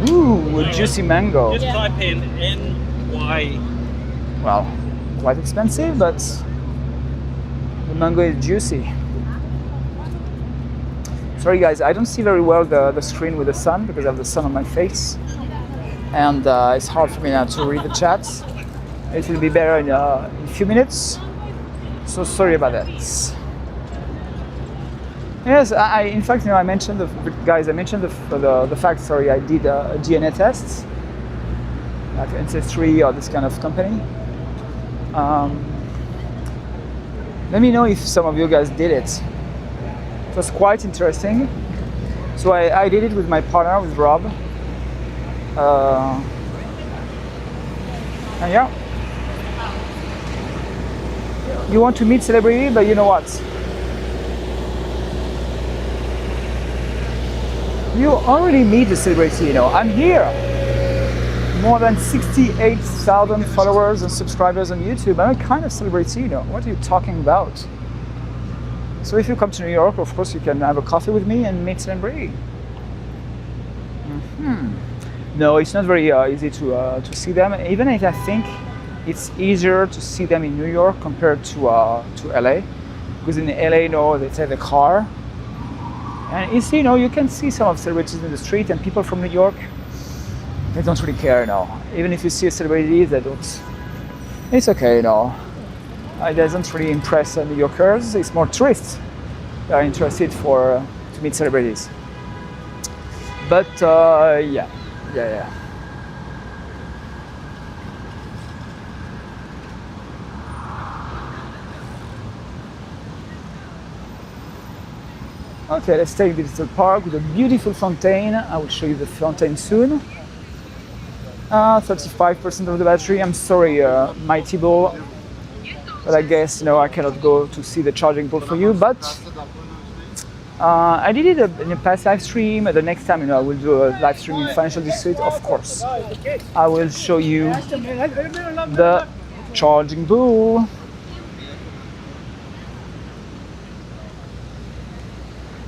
Ooh, a juicy mango. Just type in NY. Well, quite expensive, but the mango is juicy. Sorry guys, I don't see very well the screen with the sun because I have the sun on my face. And it's hard for me now to read the chat. It will be better in a few minutes. So sorry about that. Yes, in fact, I mentioned the fact. Sorry, I did a DNA test, like Ancestry or this kind of company. Let me know if some of you guys did it. It was quite interesting. So I did it with my partner, with Rob. And yeah, you want to meet celebrity, but you know what? You already meet the celebrity, I'm here. More than 68,000 followers and subscribers on YouTube. I'm a kind of celebrity, What are you talking about? So if you come to New York, of course, you can have a coffee with me and meet celebrity. No, it's not very easy to see them. Even if I think it's easier to see them in New York compared to LA, because in LA, they take the car. And you see, you can see some of celebrities in the street, and people from New York, they don't really care, Even if you see a celebrity, they It's okay, you know. It doesn't really impress New Yorkers. It's more tourists that are interested to meet celebrities. But yeah. Okay, let's take this little park with a beautiful fountain. I will show you the fountain soon. 35% of the battery. I'm sorry, Mighty Bull, but I guess I cannot go to see the charging port for you. But I did it in a past live stream. The next time, I will do a live stream in Financial District. Of course, I will show you the charging bull.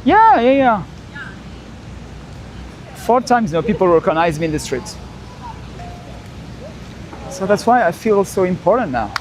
Yeah. 4 times, people recognize me in the street. So that's why I feel so important now.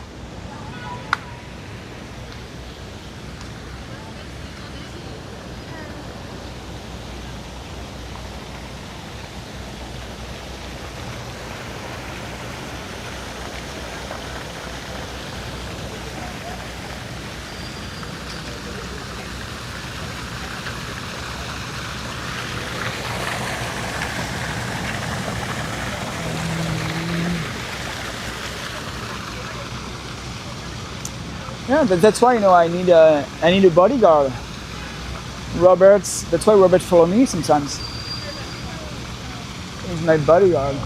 Yeah, but that's why I need a bodyguard. That's why Robert follows me sometimes. He's my bodyguard.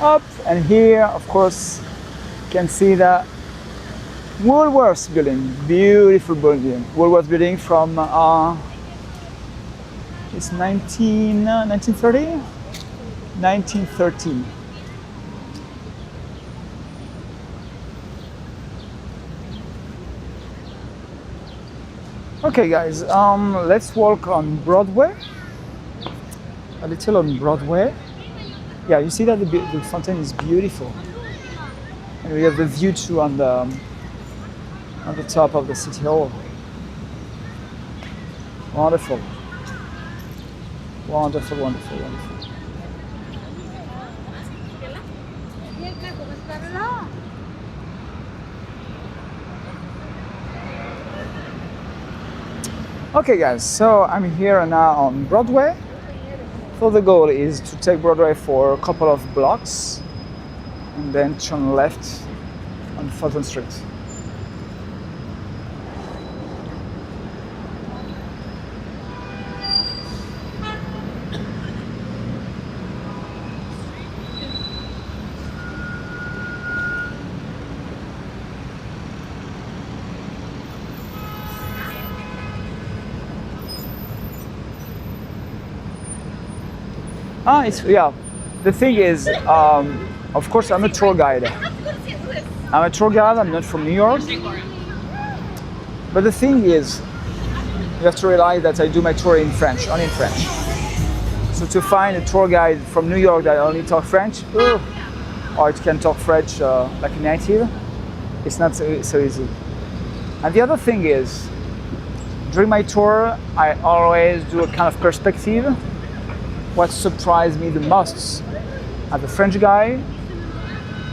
Up and here, of course, you can see the Woolworths building, beautiful building. Woolworths building from it's 1930. Okay, guys, let's walk on Broadway. A little on Broadway. Yeah, you see that the fountain is beautiful, and we have the view too on the top of the city hall. Wonderful. Okay, guys, so I'm here now on Broadway. So the goal is to take Broadway for a couple of blocks and then turn left on Fulton Street. The thing is, of course, I'm a tour guide. I'm not from New York. But the thing is, you have to realize that I do my tour in French, only in French. So to find a tour guide from New York that only talk French, or it can talk French like a native, it's not so easy. And the other thing is, during my tour, I always do a kind of perspective. What surprised me the most as a French guy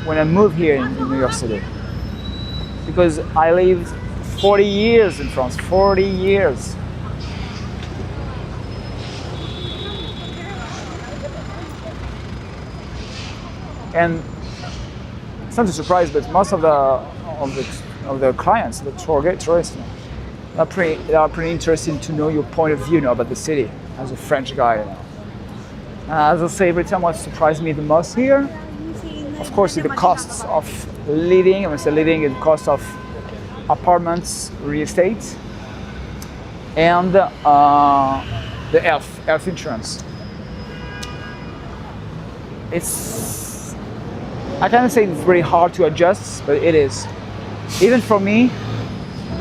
when I moved here in New York City. Because I lived 40 years in France, 40 years. And it's not a surprise, but most of the clients, the tourists, they are pretty interested to know your point of view about the city as a French guy. As I say, every time what surprised me the most here, of course, is the costs of living. When I say living, the cost of apartments, real estate, and the health insurance. I cannot say it's very hard to adjust, but it is. Even for me,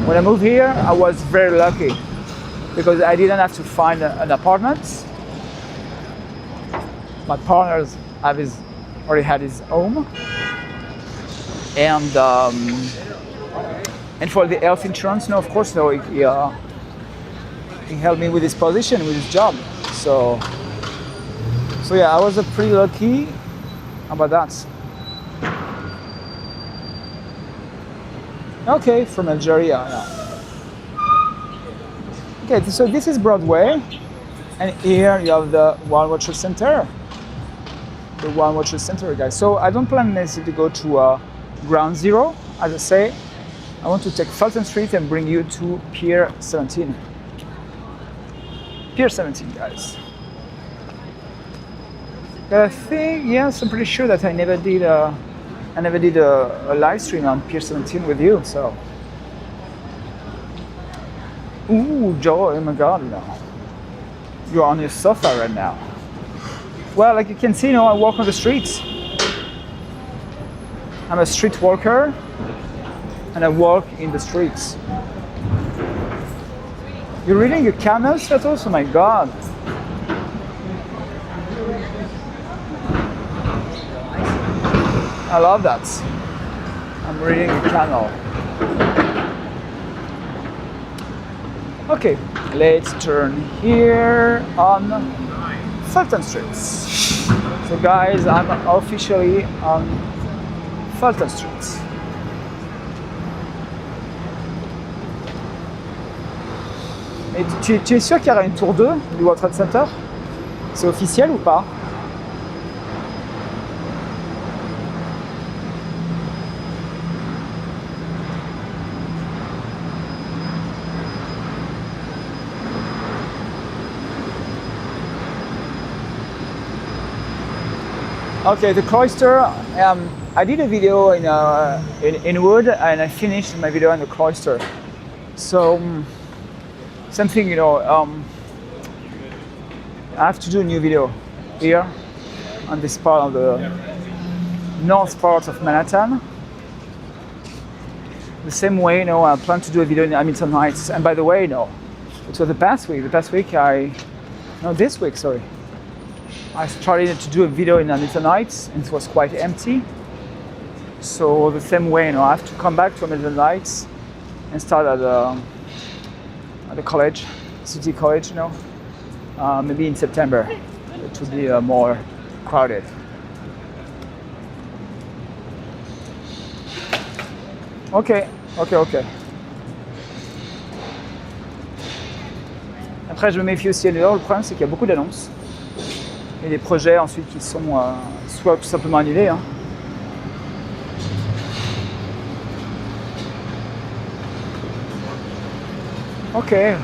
when I moved here, I was very lucky because I didn't have to find an apartment. My partner already had his home, and for the health insurance, of course, he helped me with his position, with his job. So yeah, I was pretty lucky about that. Okay, from Algeria. Yeah. Okay, so this is Broadway, and here you have the One World Trade Center. The One World Trade Center, guys. So I don't plan necessarily to go to Ground Zero, as I say. I want to take Fulton Street and bring you to Pier 17. Pier 17, guys. I think, yes, I'm pretty sure that I never did a live stream on Pier 17 with you, so. Ooh, Joe, oh my God, no. You're on your sofa right now. Well, like you can see, I walk on the streets. I'm a street walker, and I walk in the streets. You're reading your camels? That's also, my God. I love that. I'm reading a camel. Okay, let's turn here on Fulton Street. So guys, I'm officially on Fulton Street. Et tu es sûr qu'il y aura une tour 2 du World Trade Center? C'est officiel ou pas? Okay, the cloister. I did a video in wood, and I finished my video in the cloister. So something, I have to do a new video here on this part of the north part of Manhattan. The same way, I plan to do a video in Hamilton Heights. And by the way, it was the past week. This week, sorry. I started to do a video in Hamilton Heights, and it was quite empty. So the same way, I have to come back to Hamilton Heights and start at the college, city college, maybe in September. It will be more crowded. Okay. Après, je me méfie aussi à New York. Le problème, c'est qu'il y a beaucoup d'annonces. Et des projets ensuite qui sont soit tout simplement annulés. Okay.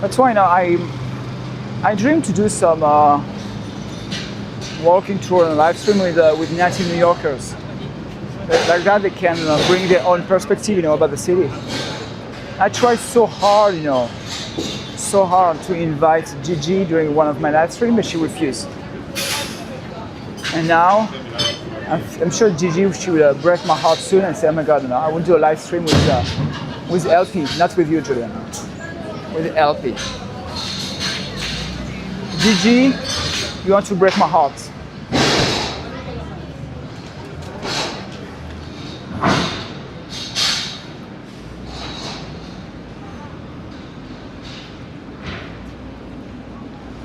That's why I dream to do some walking tour and live stream with native New Yorkers. Like that, they can bring their own perspective, about the city. I tried so hard, to invite Gigi during one of my live streams, but she refused. And now, I'm sure Gigi, she will break my heart soon and say, oh my God, I will do a live stream with LP, not with you, Julien, with LP. Gigi, you want to break my heart.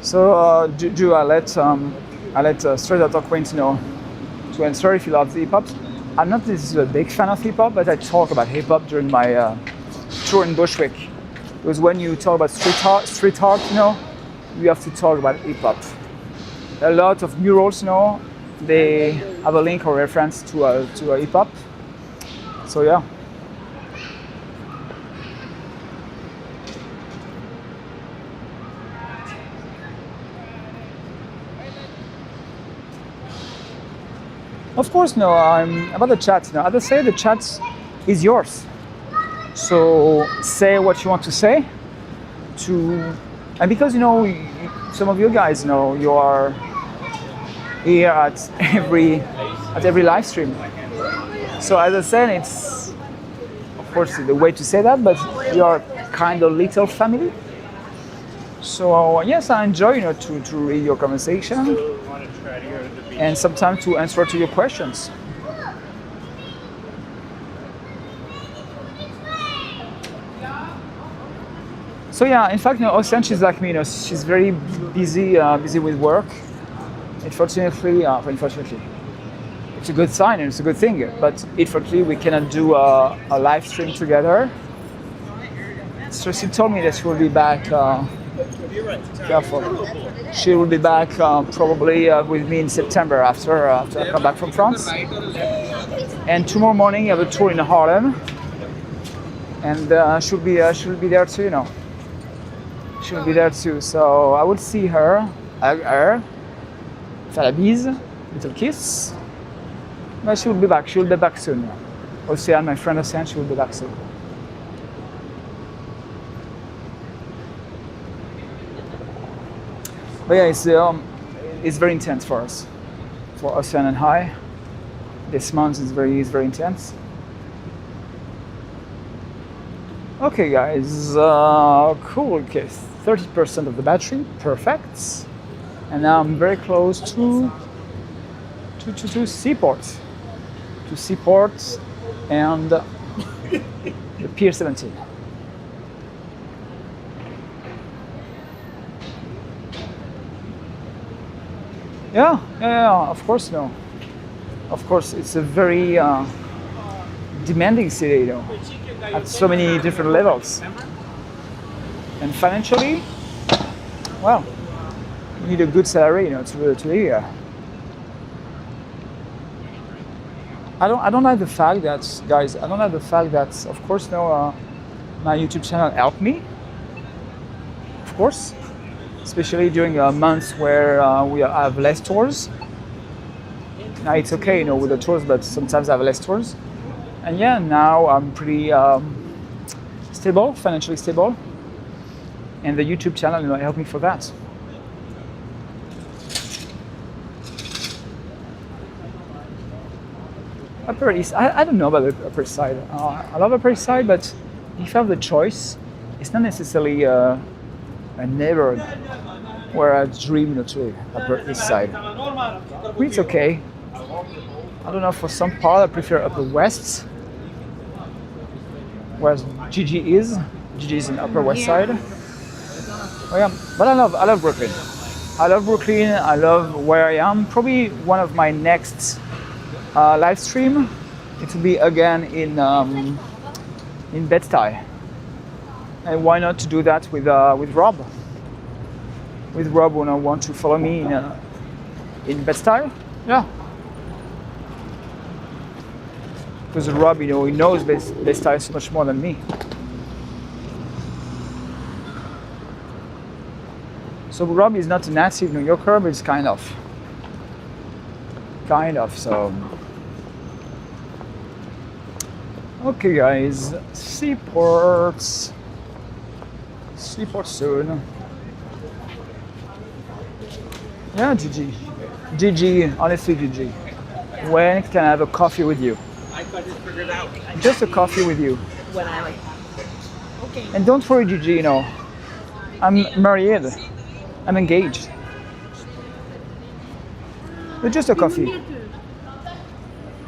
So, Ju, I let Straight Outta Quaint to answer if you love the hip hop. I'm not a big fan of hip hop, but I talk about hip hop during my tour in Bushwick. Because when you talk about street art, you have to talk about hip hop. A lot of murals, they have a link or reference to hip hop. So yeah. Of course, I'm about the chat. As I say, the chat is yours. So say what you want to say. And because some of you guys you are here at every live stream. So as I said, it's of course the way to say that, but you are kind of little family. So yes, I enjoy to read your conversation. And sometimes to answer to your questions. So yeah, in fact, Ocean, she's like me. She's very busy with work. Unfortunately, it's a good sign and it's a good thing. But unfortunately, we cannot do a live stream together. So she told me that she will be back. Careful. She will be back probably with me in September after I come back from France. And tomorrow morning, I have a tour in Harlem, and she'll be there too. You know, she'll be there too. So I will see her, hug her, faire la bise, little kiss. But she will be back. She will be back soon. Ocean, my friend Ocean, she will be back soon. But yeah, it's very intense for us, for Ocean and I. This month is very intense. Okay, guys, cool. Okay, 30% of the battery, perfect. And now I'm very close to Seaport, and the Pier 17. Yeah, of course, no. Of course, it's a very demanding city, you know, at so many different levels. And financially, well, you need a good salary, you know, to live here. I don't like the fact that, guys, of course, no, my YouTube channel helped me, of course. Especially during months where we have less tours. Now it's okay, you know, with the tours, but sometimes I have less tours. And yeah, now I'm pretty stable, financially stable. And the YouTube channel, you know, helped me for that. Upper East, I don't know about the Upper Side. I love Upper Side, but if I have the choice, it's not necessarily a neighborhood where I dream, you know, to Upper East Side. But it's okay. I don't know, for some part I prefer Upper West, where Gigi is. Gigi is in Upper West Side. Oh yeah, but I love Brooklyn. I love Brooklyn. I love where I am. Probably one of my next live stream, it will be again in Bed-Stuy. And why not to do that with Rob? With Rob, when I want to follow me in Bed-Stuy, yeah. Because Rob, you know, he knows Bed-Stuy so much more than me. So Rob is not a native New Yorker, but it's kind of. So. Okay, guys, Seaport soon. Yeah, Gigi, honestly, Gigi, when can I have a coffee with you? I got it figured out. Just a coffee with you. When I like. Okay. And don't worry, Gigi, you know, I'm married, I'm engaged. But just a coffee. Remember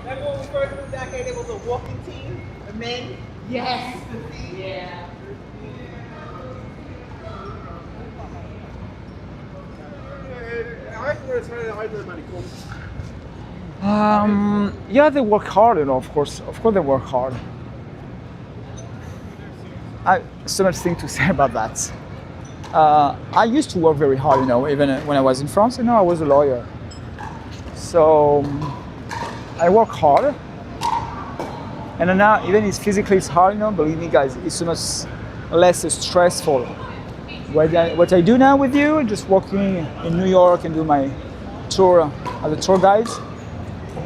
when we first moved back here, there was a walking team of men? Yes. Yeah. Yeah, they work hard, you know, of course they work hard. So much thing to say about that. I used to work very hard, you know, even when I was in France, you know, I was a lawyer. So I work hard. And now, even if physically it's hard, you know, believe me, guys, it's so much less stressful. What I do now with you, just walking in New York and do my tour as a tour guide.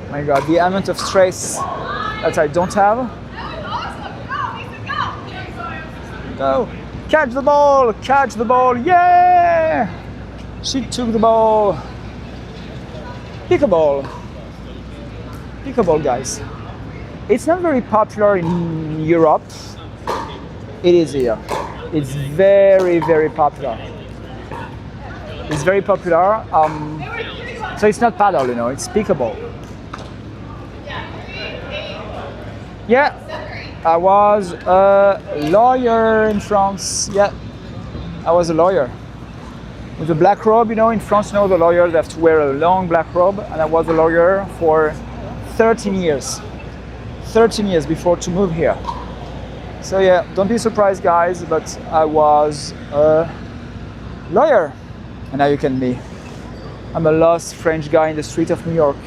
My God, the amount of stress that I don't have. Go, catch the ball, yeah! She took the ball. Pick a ball, guys. It's not very popular in Europe. It is here. It's very, very popular. It's very popular. So it's not paddle, you know, it's pickleball. Yeah, I was a lawyer in France. Yeah, I was a lawyer. With a black robe, you know, in France, you know, the lawyers have to wear a long black robe, and I was a lawyer for 13 years. 13 years before to move here. So yeah, don't be surprised guys, but I was a lawyer. And now you can be. I'm a lost French guy in the street of New York.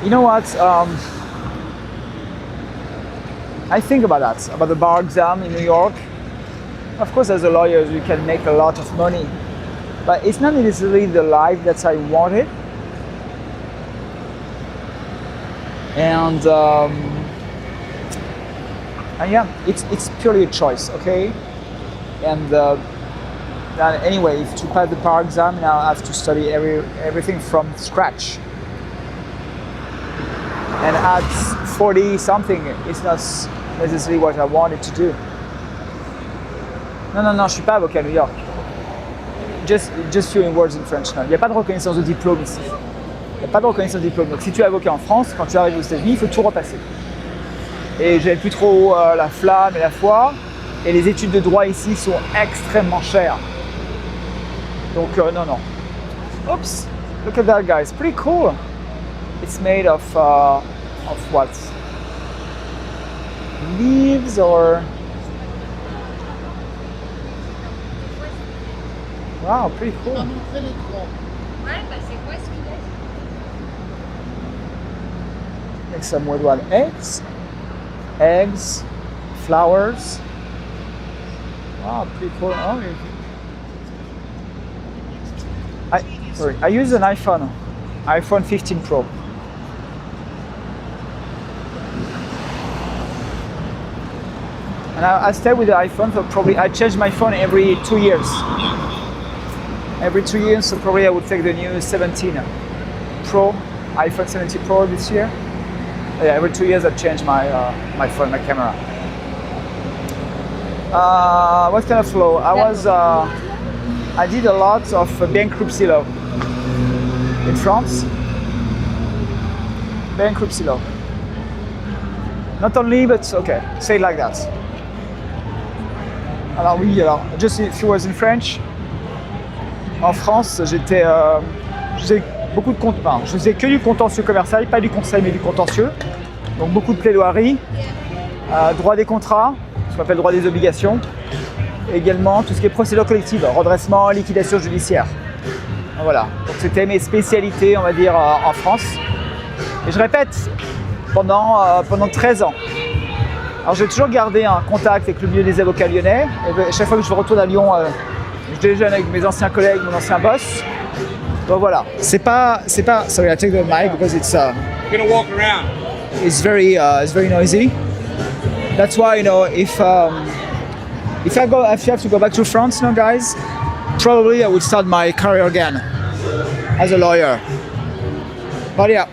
You know what? I think about that, about the bar exam in New York. Of course, as a lawyer, you can make a lot of money, but it's not necessarily the life that I wanted. And yeah, it's purely a choice, okay? And anyway, to pass the bar exam, now I have to study everything from scratch. And at 40 something, it's not necessarily what I wanted to do. Non, je suis pas avocat à New York. Just few words in French. Il n'y a pas de reconnaissance de diplôme ici. Il n'y a pas de reconnaissance de diplôme. Donc si tu es avocat en France, quand tu arrives aux États-Unis, il faut tout repasser. Et j'avais plus trop la flamme et la foi. Et les études de droit ici sont extrêmement chères. Donc non. Oops, look at that guys, pretty cool. It's made of what? Leaves or? Wow, pretty cool. On va montrer les trois. Ouais, bah c'est quoi celui-là? Make some wood one. Eggs, flowers. Wow, pretty cool. Oh, I use an iPhone 15 Pro. And I stay with the iPhone for probably, I change my phone every 2 years. Every 2 years, so probably I would take the new 17 Pro, iPhone 17 Pro this year. Yeah, every 2 years I change my phone, my camera. What kind of flow? I did a lot of bankruptcy law in France. Bankruptcy law. Not only, but okay, say it like that. Alors oui, just a few words in French. En France, j'ai beaucoup de comptes. Enfin, je faisais que du contentieux commercial, pas du conseil, mais du contentieux. Donc beaucoup de plaidoiries, droit des contrats, ce qu'on appelle droit des obligations. Et également tout ce qui est procédure collective, redressement, liquidation judiciaire. Voilà. Donc c'était mes spécialités, on va dire, en France. Et je répète, pendant 13 ans. Alors j'ai toujours gardé un contact avec le milieu des avocats lyonnais. Et chaque fois que je retourne à Lyon, je déjeune avec mes anciens collègues, mon ancien boss. Donc voilà. C'est pas. Sorry, I take the mic because it's. You're gonna walk around. It's very noisy. That's why if I have to go back to France now, guys, probably I would start my career again as a lawyer. But yeah.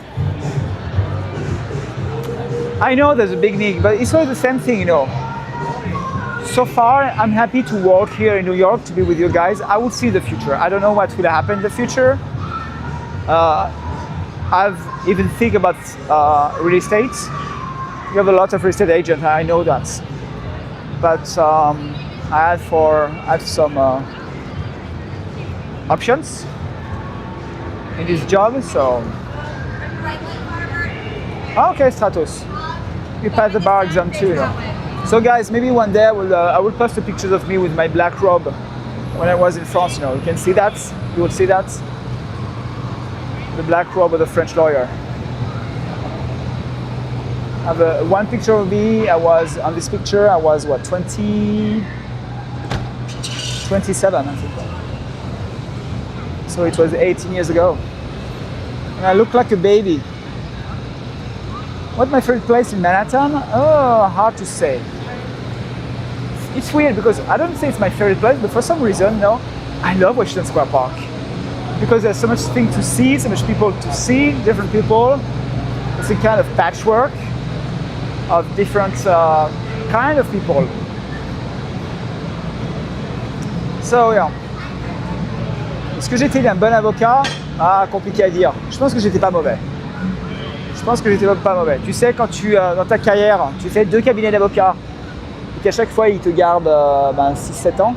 I know there's a big need, but it's always the same thing, So far, I'm happy to work here in New York, to be with you guys. I will see the future. I don't know what will happen in the future. I've even think about real estate. You have a lot of real estate agents, I know that. But I have some options in this job, so. Okay, Stratos. You passed the bar exam too. So guys, maybe one day I will post the pictures of me with my black robe when I was in France. You can see that. You will see that. The black robe of the French lawyer. I have one picture of me. I was on this picture. I was what, 27, I think. So it was 18 years ago, and I look like a baby. What's my favorite place in Manhattan? Oh, hard to say. It's weird because I don't say it's my favorite place, but for some reason, I love Washington Square Park. Because there's so much thing to see, so much people to see, different people. It's a kind of patchwork of different kind of people. So yeah. Est-ce que j'étais un bon avocat? Ah, compliqué à dire. Je pense que j'étais pas mauvais. Je pense que j'étais pas mauvais. Tu sais, quand dans ta carrière, tu fais 2 cabinets d'avocats et qu'à chaque fois, ils te gardent 6-7 ans.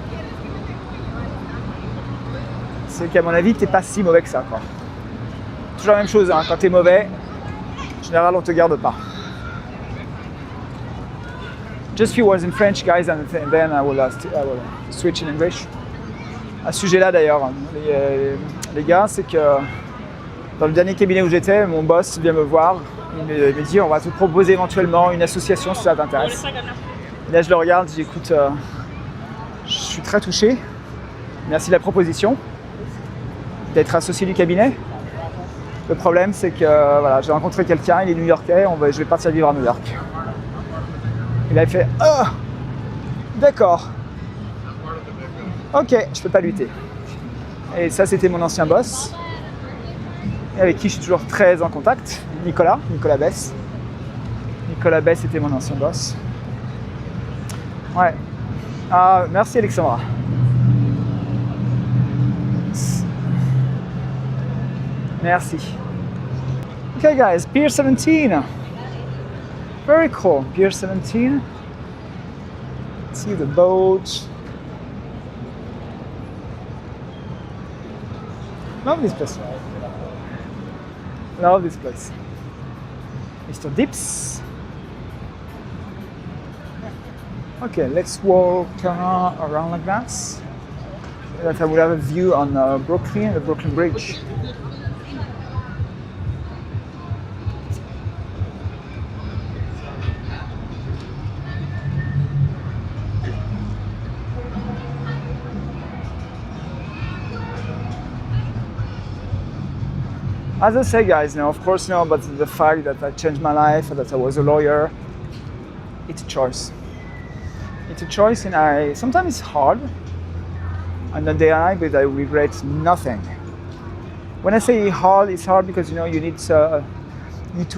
c'est qu'à mon avis, t'es pas si mauvais que ça, quoi. Toujours la même chose, hein, quand t'es mauvais, en général, on te garde pas. Just few words in French, guys, and then I will switch in English. À ce sujet-là, d'ailleurs, les gars, c'est que dans le dernier cabinet où j'étais, mon boss vient me voir, il me dit on va te proposer éventuellement une association si ça t'intéresse. Et là, je le regarde, je dis écoute, je suis très touché, merci de la proposition d'être associé du cabinet. Le problème, c'est que voilà, j'ai rencontré quelqu'un, il est new-yorkais, je vais partir vivre à New York. Et là, il fait oh, d'accord, ok, je peux pas lutter. Et ça, c'était mon ancien boss, et avec qui je suis toujours très en contact, Nicolas Bess. Nicolas Bess était mon ancien boss. Ouais. Ah, merci Alexandra. Merci. Okay guys, Pier 17. Very cool, Pier 17. See the boat. Love this place. Love this place. Mr. Dips. Okay, let's walk around like that. So that I will have a view on Brooklyn, the Brooklyn Bridge. As I say, guys, of course, but the fact that I changed my life, that I was a lawyer, it's a choice. It's a choice, and sometimes it's hard. I'm not denying, but I regret nothing. When I say hard, it's hard because you need to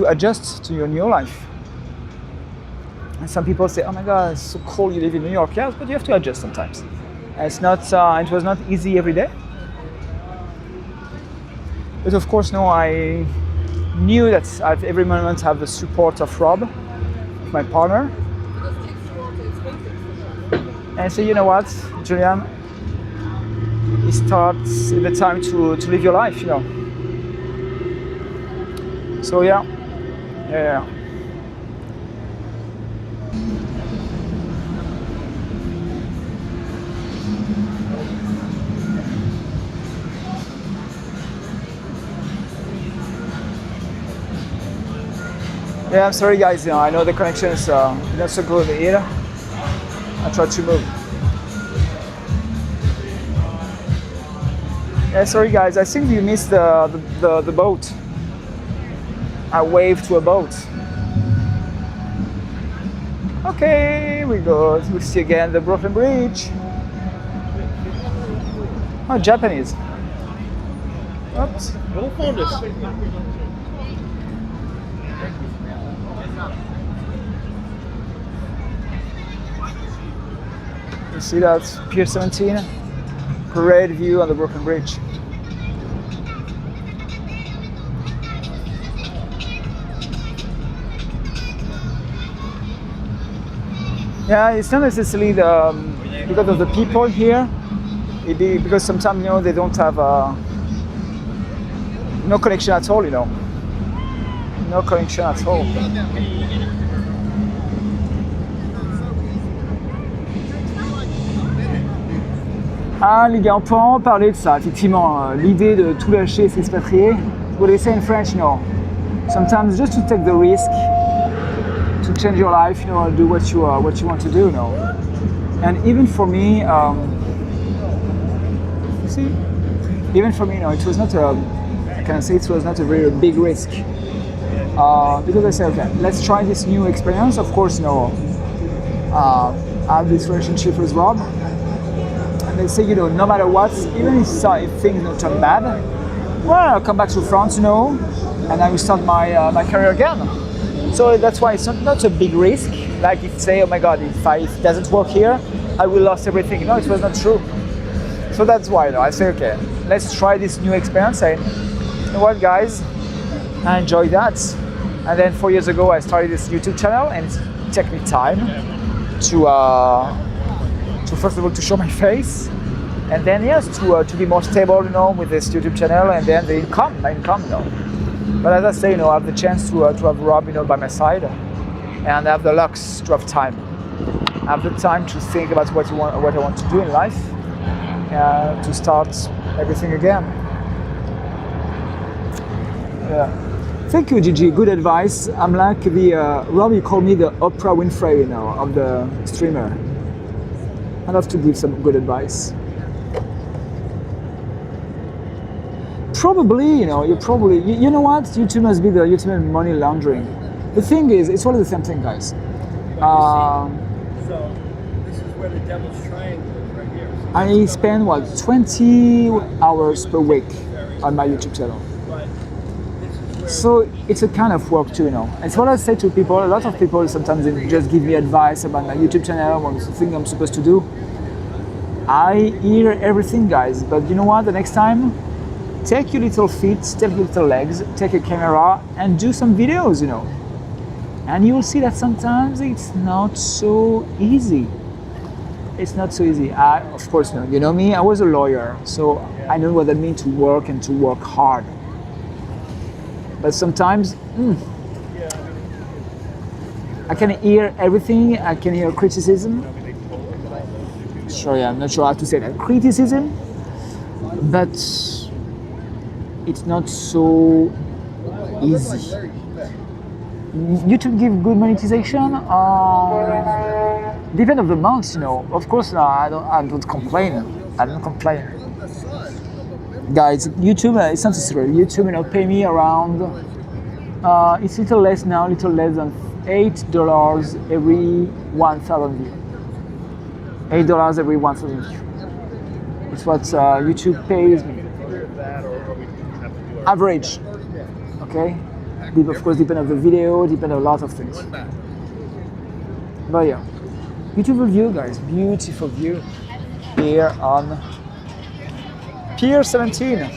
adjust to your new life. And some people say, "Oh my God, it's so cold. You live in New York." Yes, but you have to adjust sometimes. And it's not. It was not easy every day. But of course, I knew that at every moment I have the support of Rob, my partner. And I say, you know what, Julien, it starts the time to live your life, So yeah. Yeah, I'm sorry guys, I know the connection is not so good here. I try to move. Yeah, sorry guys, I think you missed the boat. I waved to a boat. Okay, we see again the Brooklyn Bridge. Oh, Japanese. Oops. You see that Pier 17? Great view on the Brooklyn Bridge. Yeah, it's not necessarily because of the people here. Because sometimes they don't have no connection at all. No connection at all. Ah les gars, on peut en parler de ça, effectivement, l'idée de tout lâcher, s'expatrier. What do you say in French? Sometimes just to take the risk, to change your life, do what you want to do, And even for me, even for me, it was not it was not a very big risk. Because I said, okay, let's try this new experience. Of course, I have this relationship with Rob. And they say, no matter what, even if things don't turn bad, well, I'll come back to France, and I will start my career again. So that's why it's not a big risk. Like if say, oh my God, if it doesn't work here, I will lose everything. No, it was not true. So that's why I say, okay, let's try this new experience. And you know what, guys, I enjoyed that. And then 4 years ago, I started this YouTube channel, and it took me time to first of all to show my face, And then yes, to be more stable, you know, with this YouTube channel, and then the income, you know. But as I say, you know, I have the chance to have Rob, you know, by my side, and I have the lux to have time. I have the time to think about what I want to do in life, to start everything again. Yeah. Thank you, Gigi. Good advice. I'm like the Rob. You call me the Oprah Winfrey, you know, of the streamer. I love to give some good advice. Probably, you know, you know what? YouTube must be the ultimate money laundering. The thing is, it's all the same thing, guys. So this is where the devil's triangle is right here. I spend, what, 20 hours per week on my YouTube channel. But this is where So it's a kind of work too, you know. It's what I say to people. A lot of people sometimes they just give me advice about my YouTube channel, what thing I'm supposed to do. I hear everything, guys. But you know what? The next time, take your little feet, take your little legs, take a camera and do some videos, you know. And you will see that sometimes it's not so easy. It's not so easy. Of course, you know me, I was a lawyer, so I know what that means to work and to work hard. But sometimes, I can hear everything, I can hear criticism. Sorry, I'm not sure how to say that. Criticism, but it's not so easy. YouTube give good monetization. Depend of the months, you know. Of course, I don't complain. I don't complain. Guys, YouTube it's not necessary. YouTube, you know, pay me around. It's little less now, little less than $8 every 1,000 views. $8 every 1,000 views. It's what YouTube pays me. Average. Okay. Of course, depend on the video, depend on a lot of things. But yeah, beautiful view, guys. Beautiful view here on Pier 17.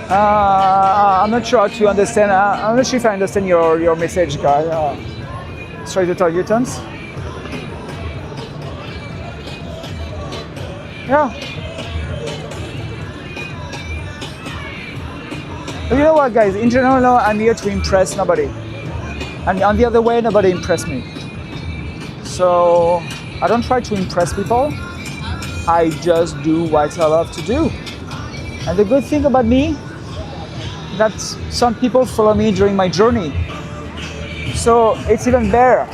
I'm not sure how to understand. I'm not sure if I understand your message, guys. Sorry to tell you, tons. Yeah. But you know what, guys? In general, no, I'm here to impress nobody. And on the other way, nobody impressed me. So I don't try to impress people. I just do what I love to do. And the good thing about me, that some people follow me during my journey. So it's even better.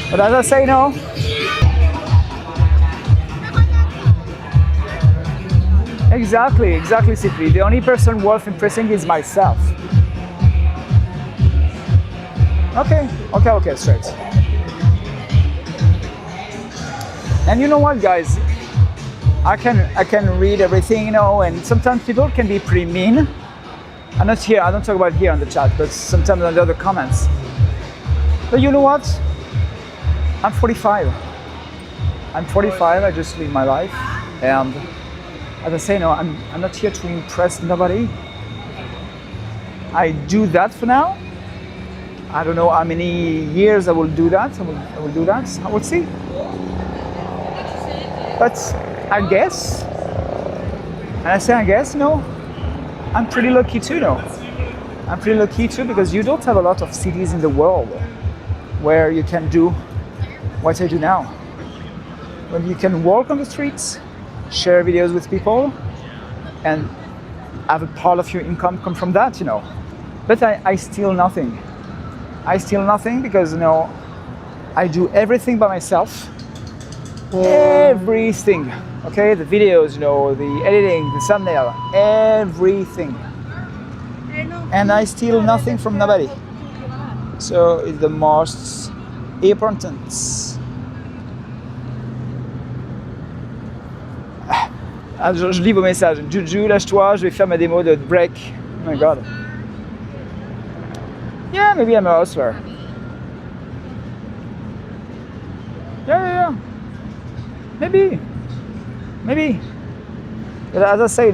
But as I say, no. Exactly, Simply. The only person worth impressing is myself. Okay, straight. And you know what, guys? I can read everything, you know, and sometimes people can be pretty mean. I'm not here, I don't talk about here on the chat, but sometimes on the other comments. But you know what? I'm 45. I just live my life. And as I say, no, I'm not here to impress nobody. I do that for now. I don't know how many years I will do that. I will do that. I will see. But I guess, and I say I guess, no, I'm pretty lucky too, no. I'm pretty lucky too because you don't have a lot of cities in the world where you can do what I do now. When you can walk on the streets, share videos with people, and have a part of your income come from that, you know. But I steal nothing. I steal nothing because, you know, I do everything by myself. Everything. Okay, the videos, you know, the editing, the thumbnail, everything. And I steal nothing from nobody. So it's the most important. Ah, je lis vos messages. Juju, lâche-toi, je vais faire ma démo de break. Oh my god. Yeah, maybe I'm a hustler. Yeah. Maybe. But as I say,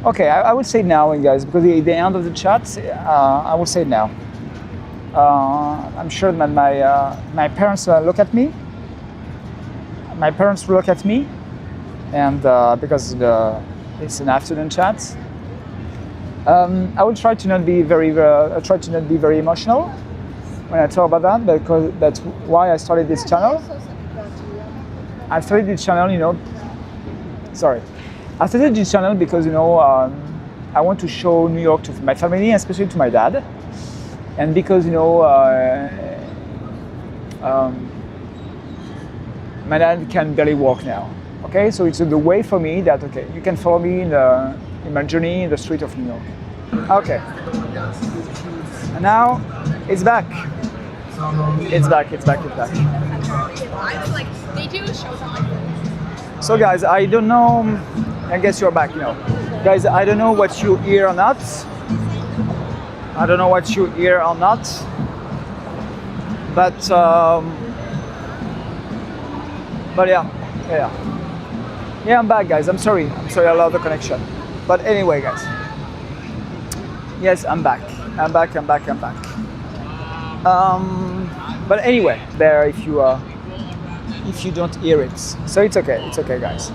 okay, I would say now, guys, because the end of the chat, I will say now. I'm sure that my parents look at me. My parents look at me, and because it's an afternoon chat, I will try to not be very emotional when I talk about that, because that's why I started this channel. I started this channel, Sorry, I started this channel because I want to show New York to my family, especially to my dad, and because my dad can barely walk now. Okay, so it's the way for me that you can follow me in my journey in the street of New York. Okay, and now it's back. It's back. I was like, they do shows on like this. So guys, I don't know. I guess you're back. Guys, I don't know what you hear or not. But yeah, I'm back, guys. I'm sorry, I lost the connection. But anyway, guys, yes, I'm back. But anyway, there, if you don't hear it, so it's okay, guys.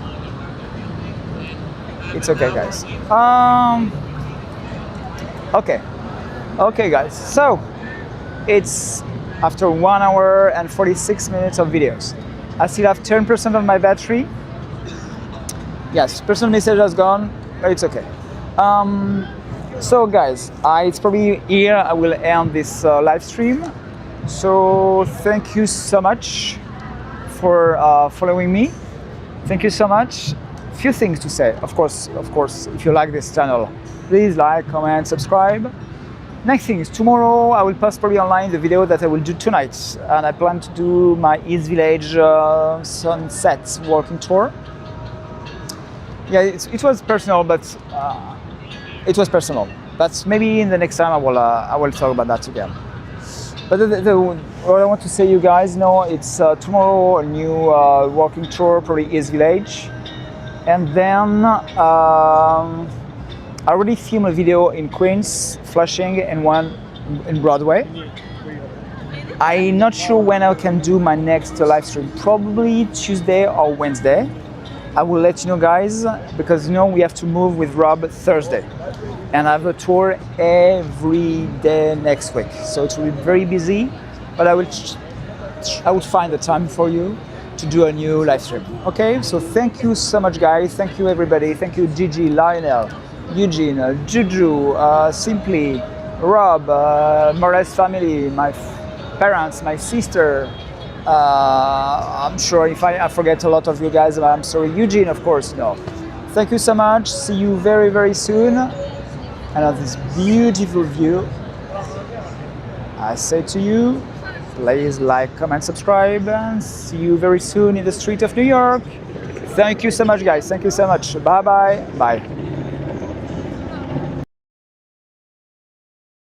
Okay, guys. So it's after 1 hour and 46 minutes of videos. I still have 10% of my battery. Yes, personal message has gone, but it's okay. So guys, it's probably here I will end this live stream. So thank you so much for following me. Thank you so much. Few things to say. Of course, if you like this channel, please like, comment, subscribe. Next thing is tomorrow I will post probably online the video that I will do tonight, and I plan to do my East Village sunset walking tour. Yeah, it was personal, but maybe in the next time I will talk about that again. But what I want to say, you guys, it's tomorrow a new walking tour, probably East Village, and then I already filmed a video in Queens, Flushing, and one in Broadway. I'm not sure when I can do my next live stream, probably Tuesday or Wednesday. I will let you know, guys, because we have to move with Rob Thursday, and I have a tour every day next week, so it will be very busy. But I will find the time for you to do a new live stream. Okay, so thank you so much, guys. Thank you, everybody. Thank you, Gigi, Lionel, Eugene, Juju, Simply, Rob, Morales family, my parents, my sister. I'm sure if I forget a lot of you guys, I'm sorry. Eugene, of course, Thank you so much. See you very, very soon. And on this beautiful view, I say to you, please like, comment, subscribe, and see you very soon in the street of New York. Thank you so much, guys. Thank you so much. Bye-bye. Bye.